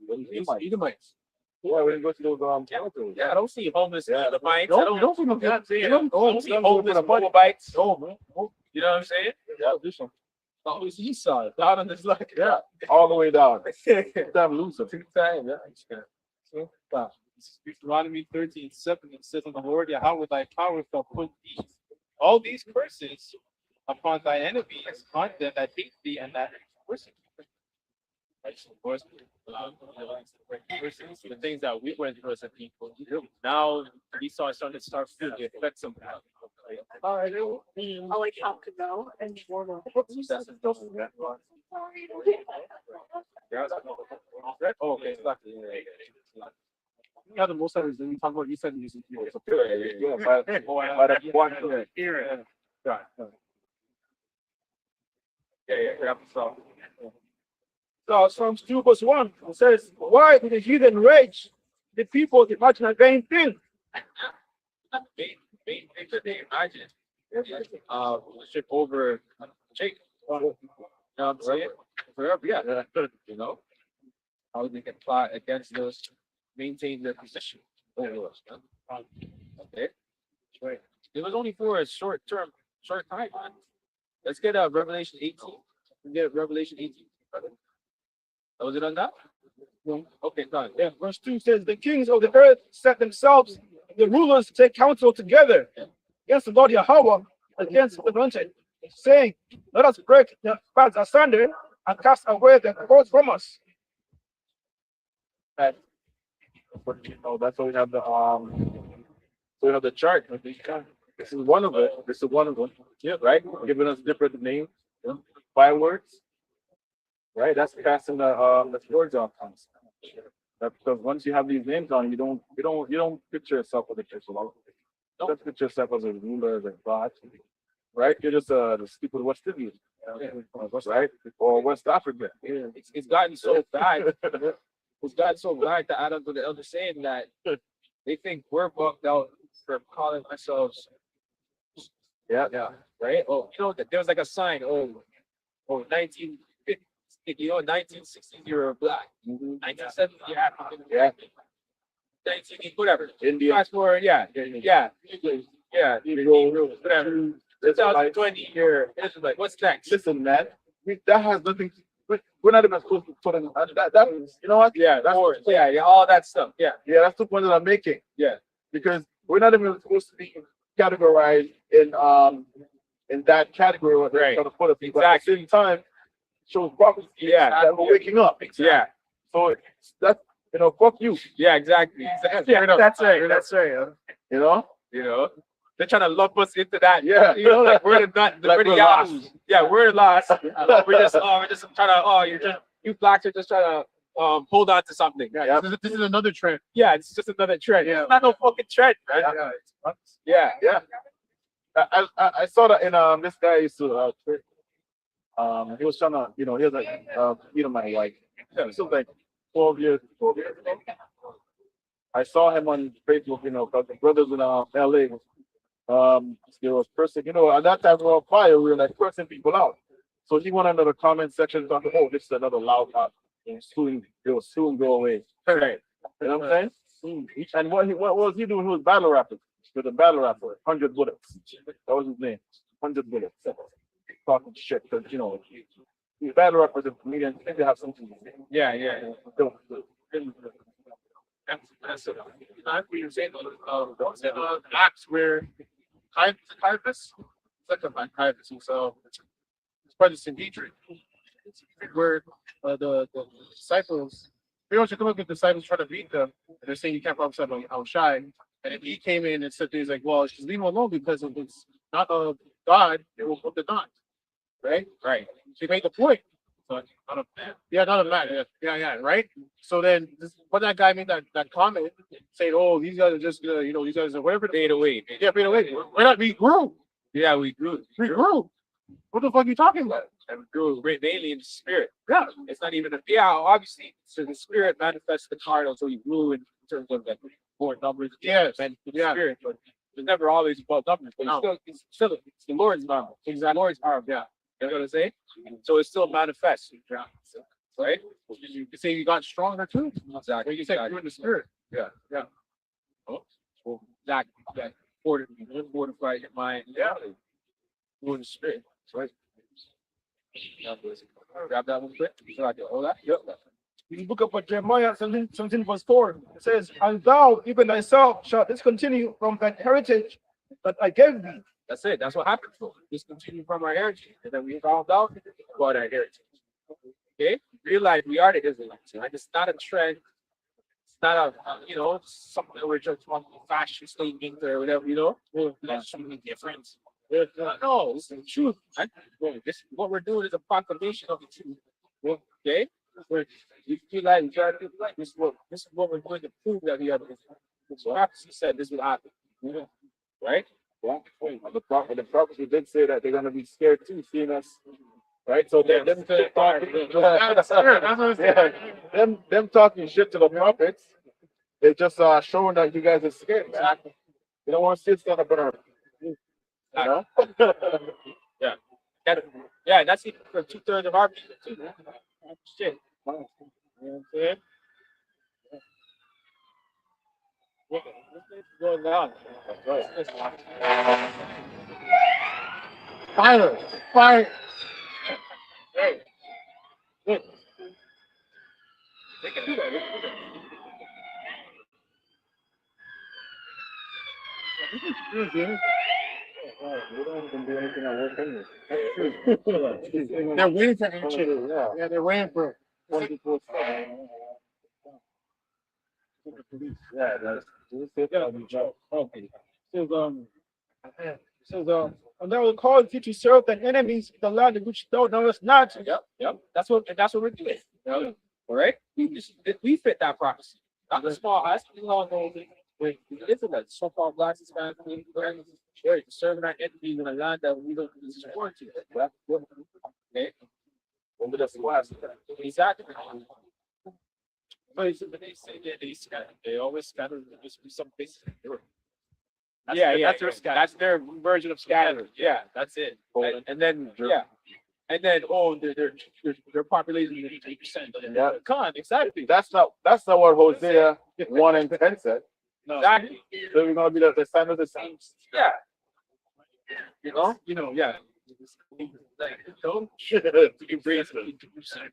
are Edomites. Yeah, when you go to those territories. Yeah, I don't see homeless Edomites. You don't see them. I You don't see homeless Moabites. No, man. You know what I'm saying? Yeah, this one. Oh, it's Esau. Down on this luck. Yeah, all the way down. Two-time loser. Two-time, yeah. Deuteronomy 13:7, it says, "On the Lord Yahweh with thy power shall put all these curses upon thy enemies, on them that hate thee and that persecute thee." Right, so of course, the things that we went through as a people. Now Esau is starting to feeling the effects of that. I like how to go and Oh, okay. Yeah, the most times we talk about East Side music. Yeah, by that one. So Psalms 2:1 it says, "Why do the heathen rage? The people imagine a vain thing." They imagine ship over Jake. You know what I'm saying? Forever, yeah. You know how they can plot against us, maintain their position over us. Okay, right. It was only for a short time, man. Let's get Revelation 18. We get Revelation 18. Oh, was it on that? Okay, done. Yeah, verse 2 says, "The kings of the earth set themselves, and the rulers take counsel together against the Lord Yahweh, against the anointed, saying, Let us break the paths asunder and cast away the cords from us." That's what we have the chart. This is one of it. This is one of them. Yeah, right. Giving us different names, fireworks. Right. That's casting the words off. That's because once you have these names on, you don't picture yourself as a Israelite. You don't picture yourself as a ruler, as a god. Right. You're just the stupid West Indian. Right. Or West Africa. It's gotten so bad. It's gotten so bad to add on to the elder saying that they think we're bugged out for calling ourselves, Yeah. right? Oh, there was like a sign, 1950, 1960s you're black, 1970s you're African, Yeah. 19 whatever. India. Fast forward, yeah, whatever. 2020 it's like, what's next? Listen, man. That has nothing. We're not even supposed to put in that. You know what? Yeah, That's all that stuff. Yeah, that's the point that I'm making. Yeah. Because we're not even supposed to be categorized in that category where they're Right. trying to put us. But Exactly. at the same time, it shows prophecy that we're waking up. yeah, So that's fuck you. yeah, exactly. Yeah, that's right. That's right. You know? They're trying to lump us into that. Yeah. Like we're the not, Like we're the we're yahoos. lost. Yeah, we're lost. we're just trying to. You blacks are just trying to hold on to something. Yeah, this is another trend. Yeah, it's just another trend. Yeah. It's not no fucking trend, man. Yeah. I saw that in this guy used to he was trying to he was like my wife. This was like 12 years ago. I saw him on Facebook, because the brothers in LA there was person, at that time we were on fire, we were like cursing people out. So he went under the comment section talking, oh, this is another loud cop. It will soon go away. Right. You know what I'm saying? And what was he doing? He was battle rapping with a battle rapper, 100 bullets. That was his name. 100 bullets. Talking shit, because these battle rappers and comedians think they have something to say. Yeah. That's saying acts where Caiaphas, it's like a Caiaphas, so it's part of the Sanhedrin, where the disciples, pretty much come up with the disciples trying to beat them, and they're saying you can't prophesy about how shy. And if he came in and said things like, well, just leave him alone because if it's not of God, it will put the not. Right? Right. She made the point. But not a man. Yeah, not a man. Yeah, right? So then when that guy made that comment saying, oh, these guys are just these guys are whatever. Fade away. Yeah, fade away. We grew. Yeah, we grew. We grew. What the fuck are you talking about? And we grew mainly in the spirit. Yeah. It's not even obviously, so the spirit manifests the carnal, so you grew in terms of the more numbers. Yes. And the Yeah. spirit, but it's never always about numbers. But No. it's still it's the Lord's arm. It's the Lord's arm. Yeah. You know what I'm saying? So it still manifests. Yeah. Right? You can say you got stronger too. Exactly. You said you're in the spirit. Yeah. Well, exactly. Fortify your mind. Yeah. You're in the spirit. Right? Grab that one quick. So I can hold that. Yep. In the book of Jeremiah 17 verse 4, it says, and thou even thyself shalt discontinue from that heritage that I gave thee. That's it. That's what happened. Discontinue from our heritage. And then we found out about our heritage. Okay? Realize we are the Israelites. Right? It's not a trend. It's not something that we're just one fashion statement or whatever, That's something different. No, it's the truth. Right? What we're doing is a proclamation of the truth. Okay? You feel like this is what we're going to prove that we are. This prophecy said this will happen. Right? Yeah. The prophecy did say that they're gonna be scared too, seeing us. Right? So them talking shit to the prophets, it's just showing that you guys are scared. You don't want to see it's gonna burn. You know? Yeah, that's even for 2/3 of our people too. Shit. You know what I'm saying? What's going on? Fire. Hey. Good. They can do that. We don't even do anything at work anyway. They're waiting for action. Yeah, they're waiting for it. Yeah, that's Okay. Says It says, and I will cause thee to serve thine enemies in the land in which thou knowest not. Yep. That's what we're doing. All right. We fit that prophecy. Not the small us. We all know that when we live in that so-called black Hispanic community, we're serving our enemies in a land that we don't support to. Okay. Over the last. Exactly. But they say that they always scatter. There's some places. That's their version of scatter. Yeah, that's it. And then and then their population is 8%. Yeah. Con, exactly. That's not what Hosea 1 and 10 said. No. Exactly. So we're gonna be the sign of the saints. Yeah. Yeah. Like, don't you raise it 2%.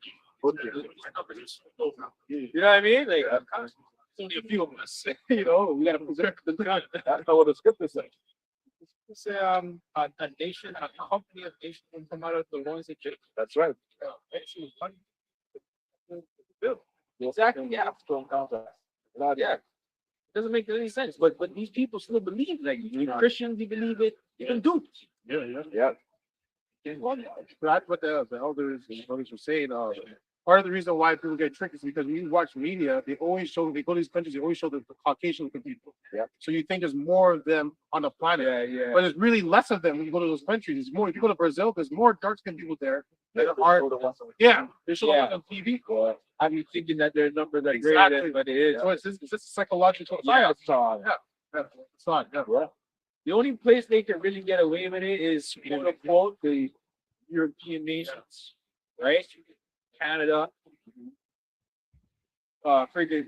You know what I mean? Like, it's only a few of us. We gotta preserve the gun. That's not what the scripture says. It's a nation, a company of nations will come out of the loins of Jacob. That's right. Exactly. Yeah. Yeah. Doesn't make any sense. But these people still believe. Like Christians, they believe it. Even Dupes. Yeah. That's what the elders and brothers were saying. Part of the reason why people get tricked is because when you watch media, they go to these countries, they always show the Caucasian people. Yeah. So you think there's more of them on the planet. Yeah. But there's really less of them when you go to those countries. There's more. If you go to Brazil, there's more dark-skinned people there. There are. Yeah, they show up on TV. I'm thinking that their numbers are Exactly. greater, but it is. So it's just a psychological. Yeah. It's not. Yeah. The only place they can really get away with it is quote unquote the European nations, right? Canada, freaking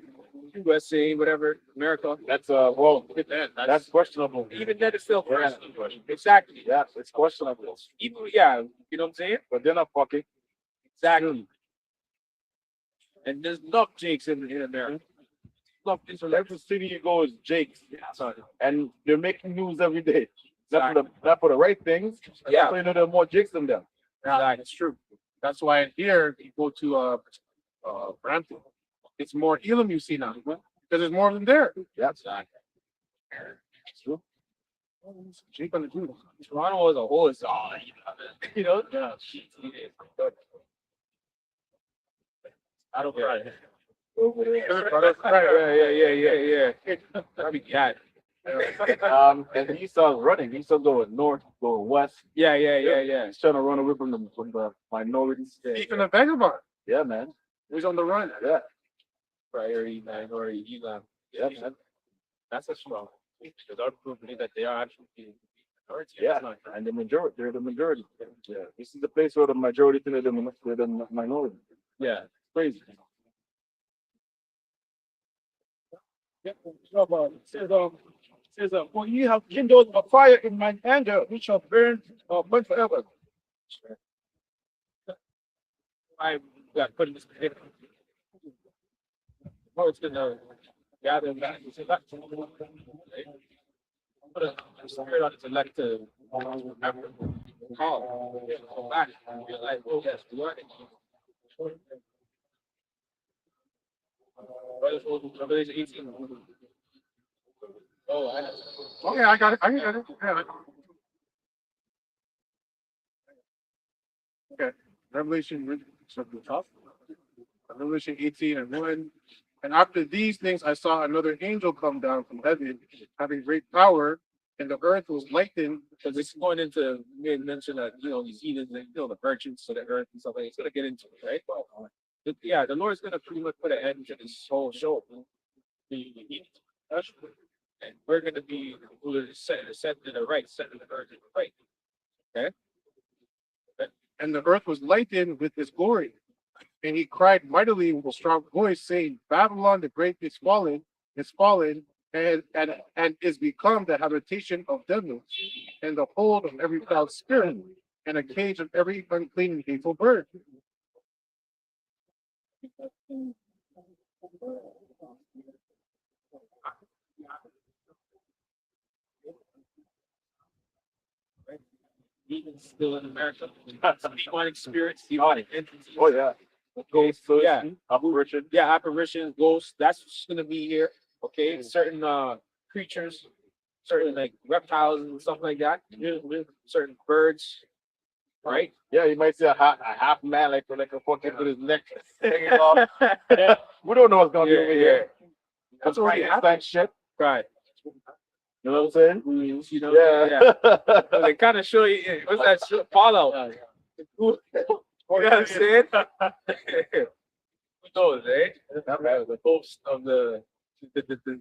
USA, whatever, America. That's That's questionable. even that is still questionable. Exactly. Yeah, it's questionable. Even you know what I'm saying? But they're not fucking. Exactly. And there's enough Jakes in America. Every city you go is Jake's. And they're making news every day. Not for the right things. Yeah. So there are more Jakes than them. It's true. That's why here you go to Brampton. It's more Elam you see now because there's more of them there. Yeah. It's true. Jake on the Judah. Toronto as a whole is Yeah. I don't cry. Yeah. That'd be cat. And Esau's running. Esau going north, going west. Yeah. He's trying to run away from the minorities. Even a vagabond. Yeah, man. He's on the run. Yeah. Priority, minority, Elam. Yeah, man. That's a strong. Because our people believe that they are actually the minority. Yeah, and the majority, they're the majority. Yeah, this is the place where the majority think they're the minority. Yeah. Crazy. Yeah. Says, for ye have kindled a fire in mine anger, which shall burn forever. I got put in this predicament. Oh, it's gonna gather back. Put a spirit on its elect to call. Go back. Realize, oh yes, we are. Revelation 18. Oh, I know. Okay, I got it. Yeah. Okay. Revelation, Revelation 18 and 1. And after these things, I saw another angel come down from heaven, having great power, and the earth was lightened. Because it's going into, we had mentioned that, these heathens, the merchants of the earth and stuff like that. It's going to get into it, right? Yeah, the Lord's going to pretty much put an end to this whole show. And we're going to be set to the right, set to the earth to the right. Okay? And the earth was lightened with his glory. And he cried mightily with a strong voice, saying, Babylon the great is fallen, and is become the habitation of devils, and the hold of every foul spirit, and a cage of every unclean and hateful bird. Even still in America, demonic spirits, demonic entities. Oh yeah. Ghosts, yeah. Apparition. Yeah, apparitions, ghosts. That's what's gonna be here. Okay, certain creatures certain like reptiles and stuff like that. Certain birds, right? Yeah, you might see a half man like a fucking with his neck hanging off. We don't know what's going on over here. That's already Frankenstein shit. Right. You know what I'm saying? You know, Yeah. But they kind of show you what's that shit? Fallout. You know what I'm saying? Who knows, eh? The hopes of the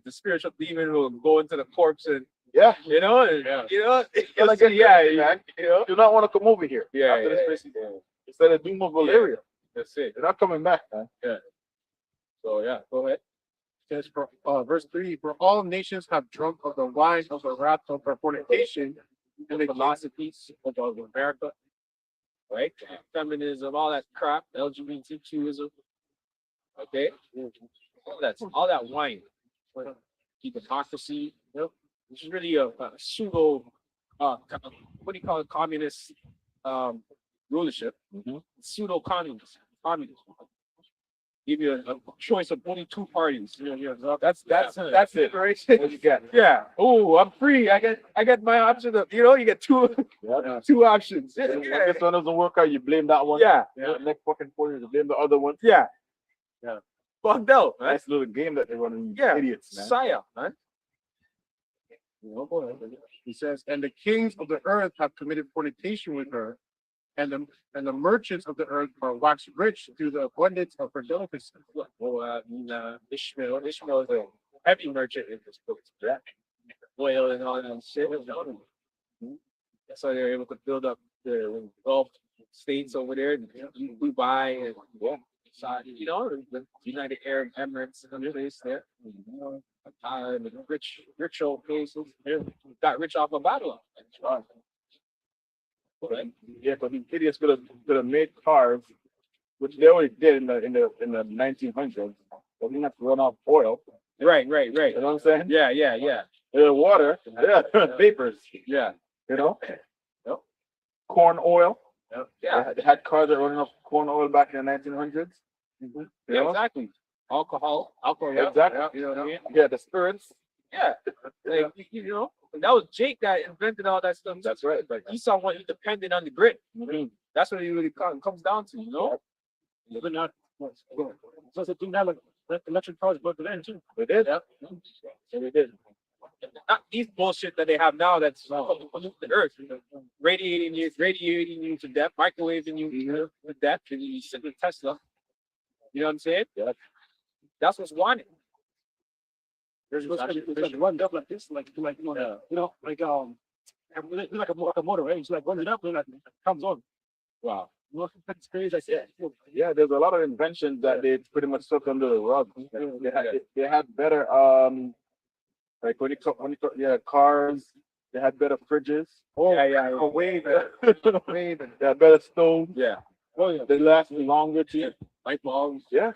spiritual demon will go into the corpse and Yeah. you know, and, you know, Like, man, you know, do not want to come over here. yeah, After yeah, this instead of Doom of Valeria. that's it. They're not coming back, man. So yeah, go ahead. Says for verse 3, for all nations have drunk of the wine of the wrath of their fornication, and The the philosophies of America, right? Feminism, all that crap, LGBTQism. Okay, all that wine, hypocrisy, which is really a pseudo, what do you call it, communist rulership, pseudo communism. Give you a choice of only two parties. That's it, right? What you get? Yeah. Oh, I'm free. I get my option of, you know, you get two Yeah. two options. When Yeah. this one doesn't work out, you blame that one. Yeah. The next fucking 4 years, you blame the other one. Yeah. Yeah. Fucked out, man. Nice little game that they're running. Yeah. Idiots, man. Saya, man. He says, and the kings of the earth have committed fornication with her, and the merchants of the earth are waxed rich through the abundance of her delicacy. Well, Ishmael is a heavy merchant in this book. Yeah. Oil and all that shit. That's why they're able to build up the Gulf states over there, Dubai and you know, the United Arab Emirates and other place there. The rich old places. Got rich off of Babylon. Right. Yeah, but these idiots could have made cars, which they already did in the 1900s. But we didn't have to run off oil. Right. You know what I'm saying? Yeah. Water, vapors. Yeah. You know, corn oil. Yeah. They had cars that were running off corn oil back in the 1900s. You Yeah, know? exactly. Alcohol. Yeah, exactly. You know what I mean? Yeah, the spirits. Yeah. Like, you know, that was Jake that invented all that stuff. That's right. Like, Esau wasn't dependent on the grid. mhm. That's what it really comes down to, you know? But not. So they didn't have like electric cars back then too. They did. Yeah. They did. Not these bullshit that they have now that's pollute the earth, radiating you to death, microwaving you to death, and you sit with Tesla. You know what I'm saying? Yeah. That's what's wanted. There's like one up like this, like you know, like it's like a motor, right? It's like runs it up and like it comes on. Wow. You know, that's crazy. I said, Yeah, there's a lot of inventions that they pretty much took under the rug. They had better like when you talk cars. They had better fridges. Yeah. Wave They had better stoves. Yeah. Oh yeah, they last longer too. Light bulbs. Yeah,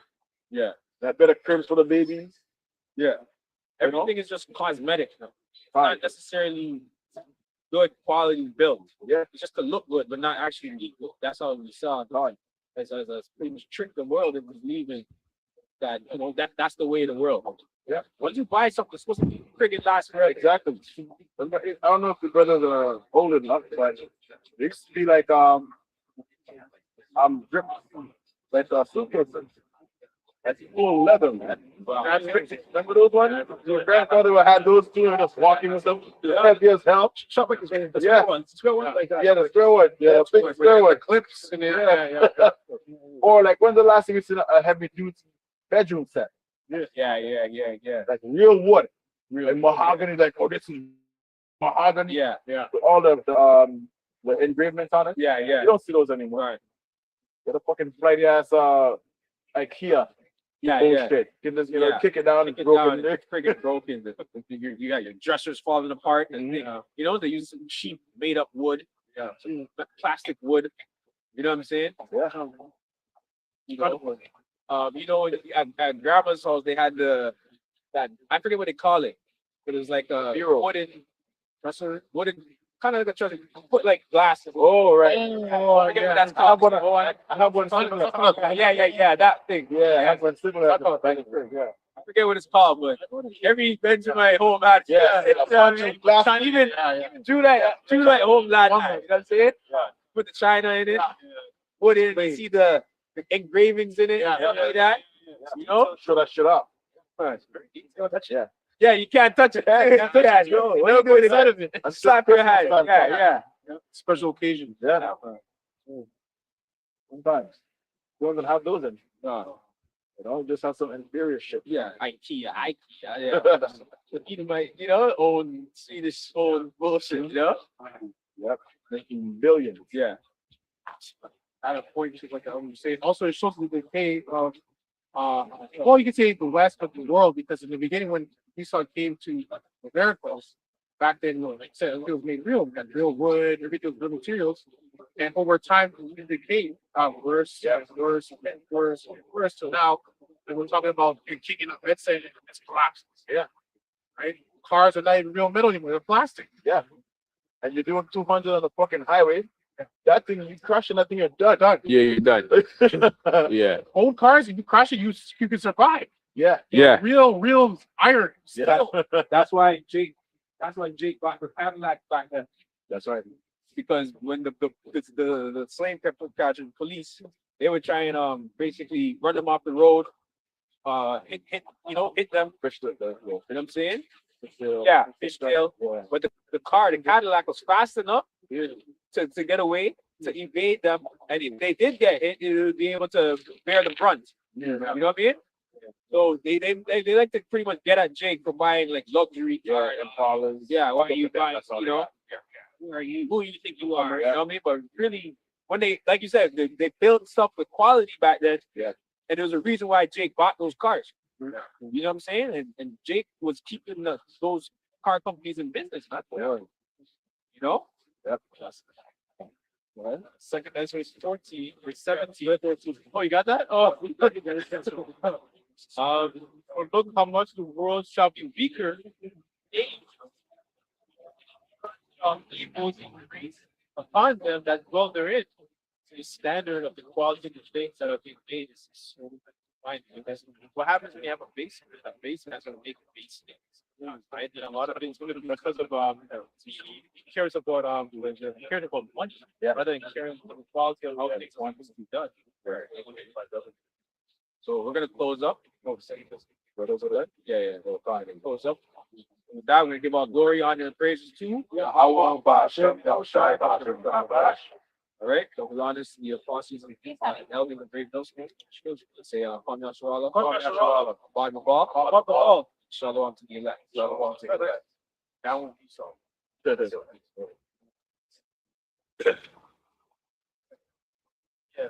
Yeah. they had better cribs for the babies. Yeah. You know? Everything is just cosmetic now. It's Fine. not necessarily good quality build. Yeah. It's just to look good, but not actually equal. That's how we saw it going. As pretty much trick the world into believing that, you know, that's the way of the world. Yeah. Once you buy something, it's supposed to be friggin' last forever. Exactly. I don't know if the brothers are old enough, but it used to be like drip like suitcases. That's full leather, man. That's crazy. Remember those ones? Your grandfather had those too, and just walking with them. Heavy as hell. shop like this, the Yeah. square one, like that. Yeah, the square one. Yeah, the big square one. Clips in there. Yeah. Or like when's the last time you seen a heavy dude's bedroom set? Yeah. Like real wood. Like mahogany, like, oh, this is mahogany Yeah. with all the engravements on it. Yeah. You don't see those anymore. Right. Get a fucking flighty ass IKEA Yeah. bullshit. You can just Yeah. kick it down and Kick it broken. down, it's friggin' broken. You got your dressers falling apart, and you know they use some cheap made up wood, some plastic wood. You know what I'm saying? Yeah. You know, at grandma's house they had that I forget what they call it, but it was like a Bureau. wooden kind of like a dresser. Put like glasses. Oh, right. I forget what that's called. I have one similar. Yeah, that thing. Yeah, I have one similar. Yeah. forget what it's called, but every Benjamin home had, Yeah, you know what I mean? Even July home lad, you know what I'm saying? Put the China in it, put in, see the engravings in it, stuff like that. You know? Show that shit up. Yeah. Yeah, you can't touch it. Yeah, no, what are you doing inside of it? Slap your hand. Yeah. Special occasions. Yeah. Sometimes. You don't even have those in. No. You know, just have some inferior shit. Yeah, IKEA, yeah. Even my, own Swedish own bullshit, you know? Yep. Making billions. Yeah. At a point, just like I was saying, also it shows the decay of, well, you could say the West of the world, because in the beginning when Esau came to America, back then, like I said, it was made real. We had real wood, everything was real materials, and over time it became worse, worse, and worse, and worse. So now, when we're talking about you're kicking up, let's say it's collapsed. Yeah. Right. Cars are not even real metal anymore; they're plastic. Yeah. And you're doing 200 on the fucking highway. That thing, you crashing that thing, you're done. Done. Yeah, you're done. Yeah. Old cars, if you crash it, you can survive. Yeah. Yeah. Real iron. Yeah. That's why Jake bought the Cadillac back then. That's right. Because when the slave kept catching police, they would try and basically run them off the road, hit them. Fish the, You know what I'm saying? the, Yeah, fishtail. yeah. But the Cadillac was fast enough to get away, to evade them. And if they did get hit, it would be able to bear the brunt. Yeah. You know what I mean? So they like to pretty much get at Jake for buying like luxury cars. Impalas. Yeah, why are you buying, That's all you they know? got. Who you think you are? You know what I mean? But really, when they, like you said, they built stuff with quality back then. Yeah. And there was a reason why Jake bought those cars. You know what I'm saying? And Jake was keeping those car companies in business. That's what, you know? Yep. Well, second answer is 14 or 17. Oh, you got that? Oh, or look how much the world shall be weaker. Evils increase upon them that dwell therein. The standard of the quality of the things that are being made is so fine. Because what happens when you have a basement? A basement has to make base things. Right? And a lot of things because of he cares about money, rather than caring about the quality of how things want to be done. So we're gonna close up. Oh, second. Yeah. We'll close up. With that, we're gonna give all glory, honor, and praises to. All right. So we honor the apostles and elders and great those. Say, Kwame Yasharala, Bad Mabal, Shalom to the elect. Shalom to the elect. That won't be so. Yeah.